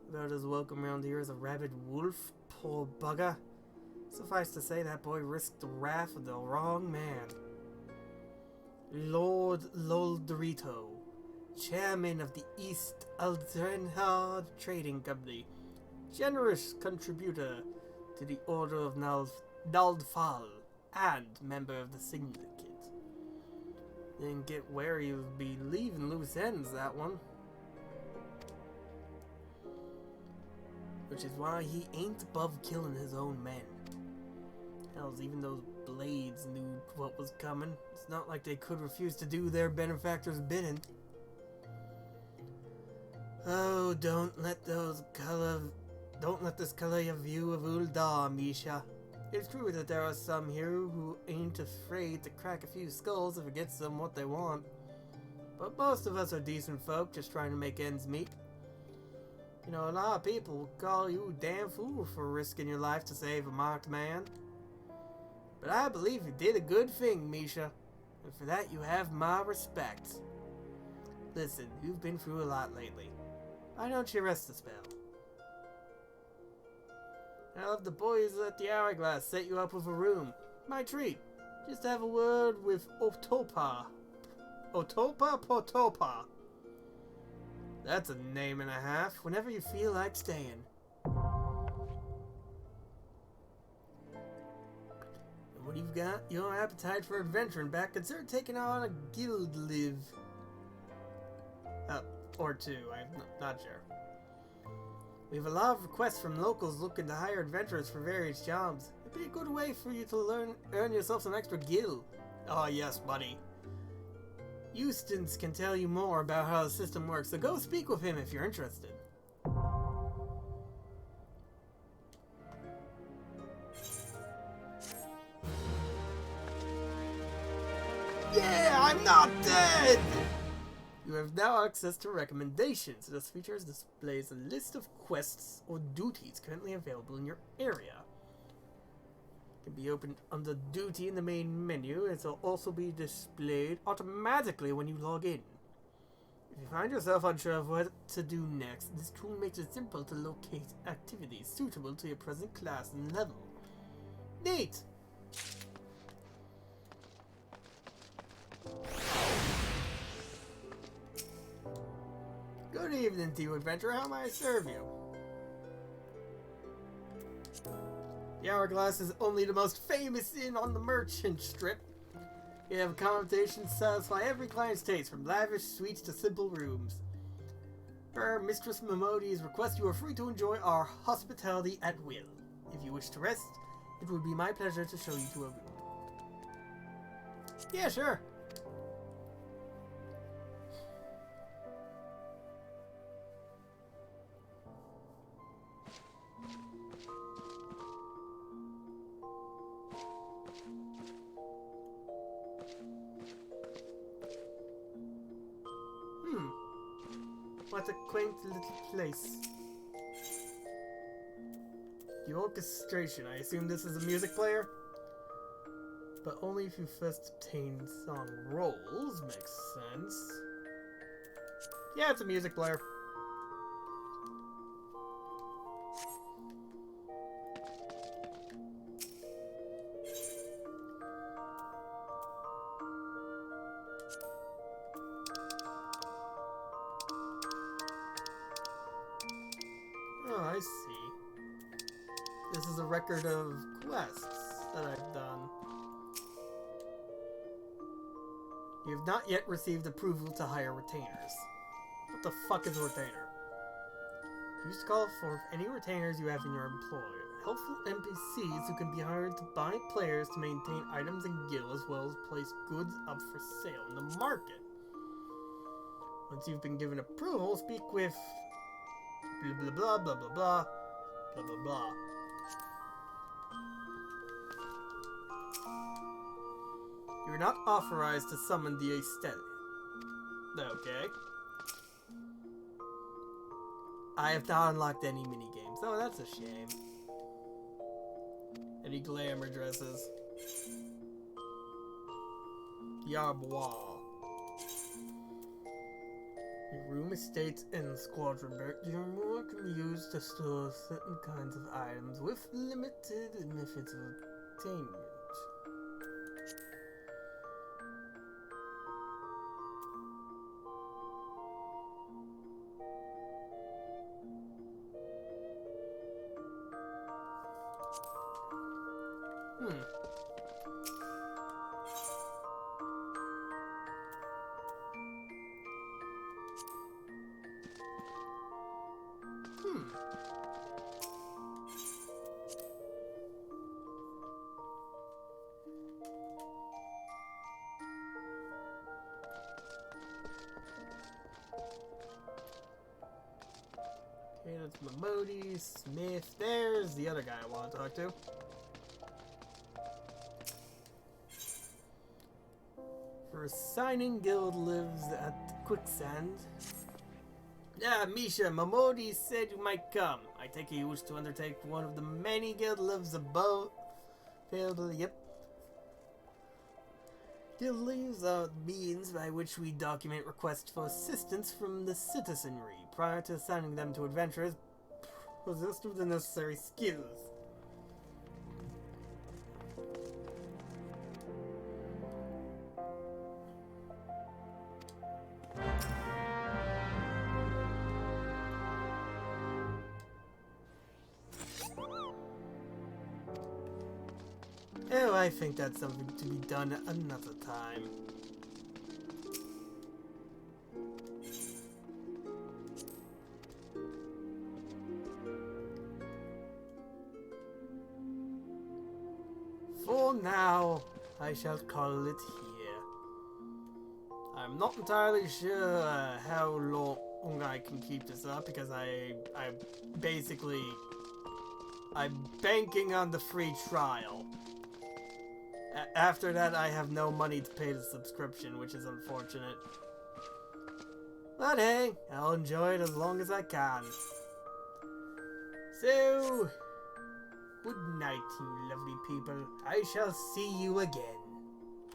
About as welcome around here as a rabid wolf, poor bugger. Suffice to say, that boy risked the wrath of the wrong man. Lord Loldorito, chairman of the East Aldrenhard Trading Company, generous contributor to the Order of Naldfal, and member of the Syndicate. Didn't get wary of be leaving loose ends, that one. Which is why he ain't above killing his own men. Hells, even those blades knew what was coming. It's not like they could refuse to do their benefactor's bidding. Oh, don't let this color your view of Uldar, Misha. It's true that there are some here who ain't afraid to crack a few skulls if it gets them what they want. But most of us are decent folk just trying to make ends meet. You know, a lot of people will call you a damn fool for risking your life to save a marked man. But I believe you did a good thing, Misha. And for that you have my respect. Listen, you've been through a lot lately. Why don't you rest a spell? I'll have the boys at the Hourglass set you up with a room. My treat. Just have a word with Otopa. Otopa Potopa. That's a name and a half. Whenever you feel like staying. And when you've got your appetite for adventuring back, consider taking on a guild live. Or two. I'm not sure. We have a lot of requests from locals looking to hire adventurers for various jobs. It'd be a good way for you to earn yourself some extra gil. Oh yes, buddy. Eustace can tell you more about how the system works, so go speak with him if you're interested. Yeah, I'm not dead! You have now access to recommendations. This feature displays a list of quests or duties currently available in your area. It can be opened under duty in the main menu. It will also be displayed automatically when you log in. If you find yourself unsure of what to do next, this tool makes it simple to locate activities suitable to your present class and level. Neat! Good evening to you, adventurer. How may I serve you? The Hourglass is only the most famous inn on the merchant strip. You have accommodations to satisfy every client's taste, from lavish suites to simple rooms. Per Mistress Momodi's request, you are free to enjoy our hospitality at will. If you wish to rest, it would be my pleasure to show you to a room. Yeah, sure. What a quaint little place. The orchestration. I assume this is a music player? But only if you first obtain song rolls. Makes sense. Yeah, it's a music player. record of quests that I've done. You have not yet received approval to hire retainers. What the fuck is a retainer? Use to call for any retainers you have in your employ. Helpful NPCs who can be hired to bind players to maintain items and gil, as well as place goods up for sale in the market. Once you've been given approval, speak with blah blah blah blah blah blah blah blah blah. You're not authorized to summon the aesthetic. Okay. I have not unlocked any minigames. Oh, that's a shame. Any glamour dresses. Yarbois. Your room, estates, and squadron barrack journal can be used to store certain kinds of items with limited methods of attainment. Okay, that's Mamodi, Smith. There's the other guy I want to talk to. For signing guild lives at Quicksand. Yeah, Misha, Mamodi said you might come. I take it you wish to undertake one of the many guild lives above. Yep. Guild lives are the means by which we document requests for assistance from the citizenry prior to assigning them to adventurers possessed with the necessary skills. Oh, I think that's something to be done another time. For now, I shall call it here. I'm not entirely sure how long I can keep this up because I'm banking on the free trial. After that, I have no money to pay the subscription, which is unfortunate. But hey, I'll enjoy it as long as I can. So, good night, you lovely people. I shall see you again.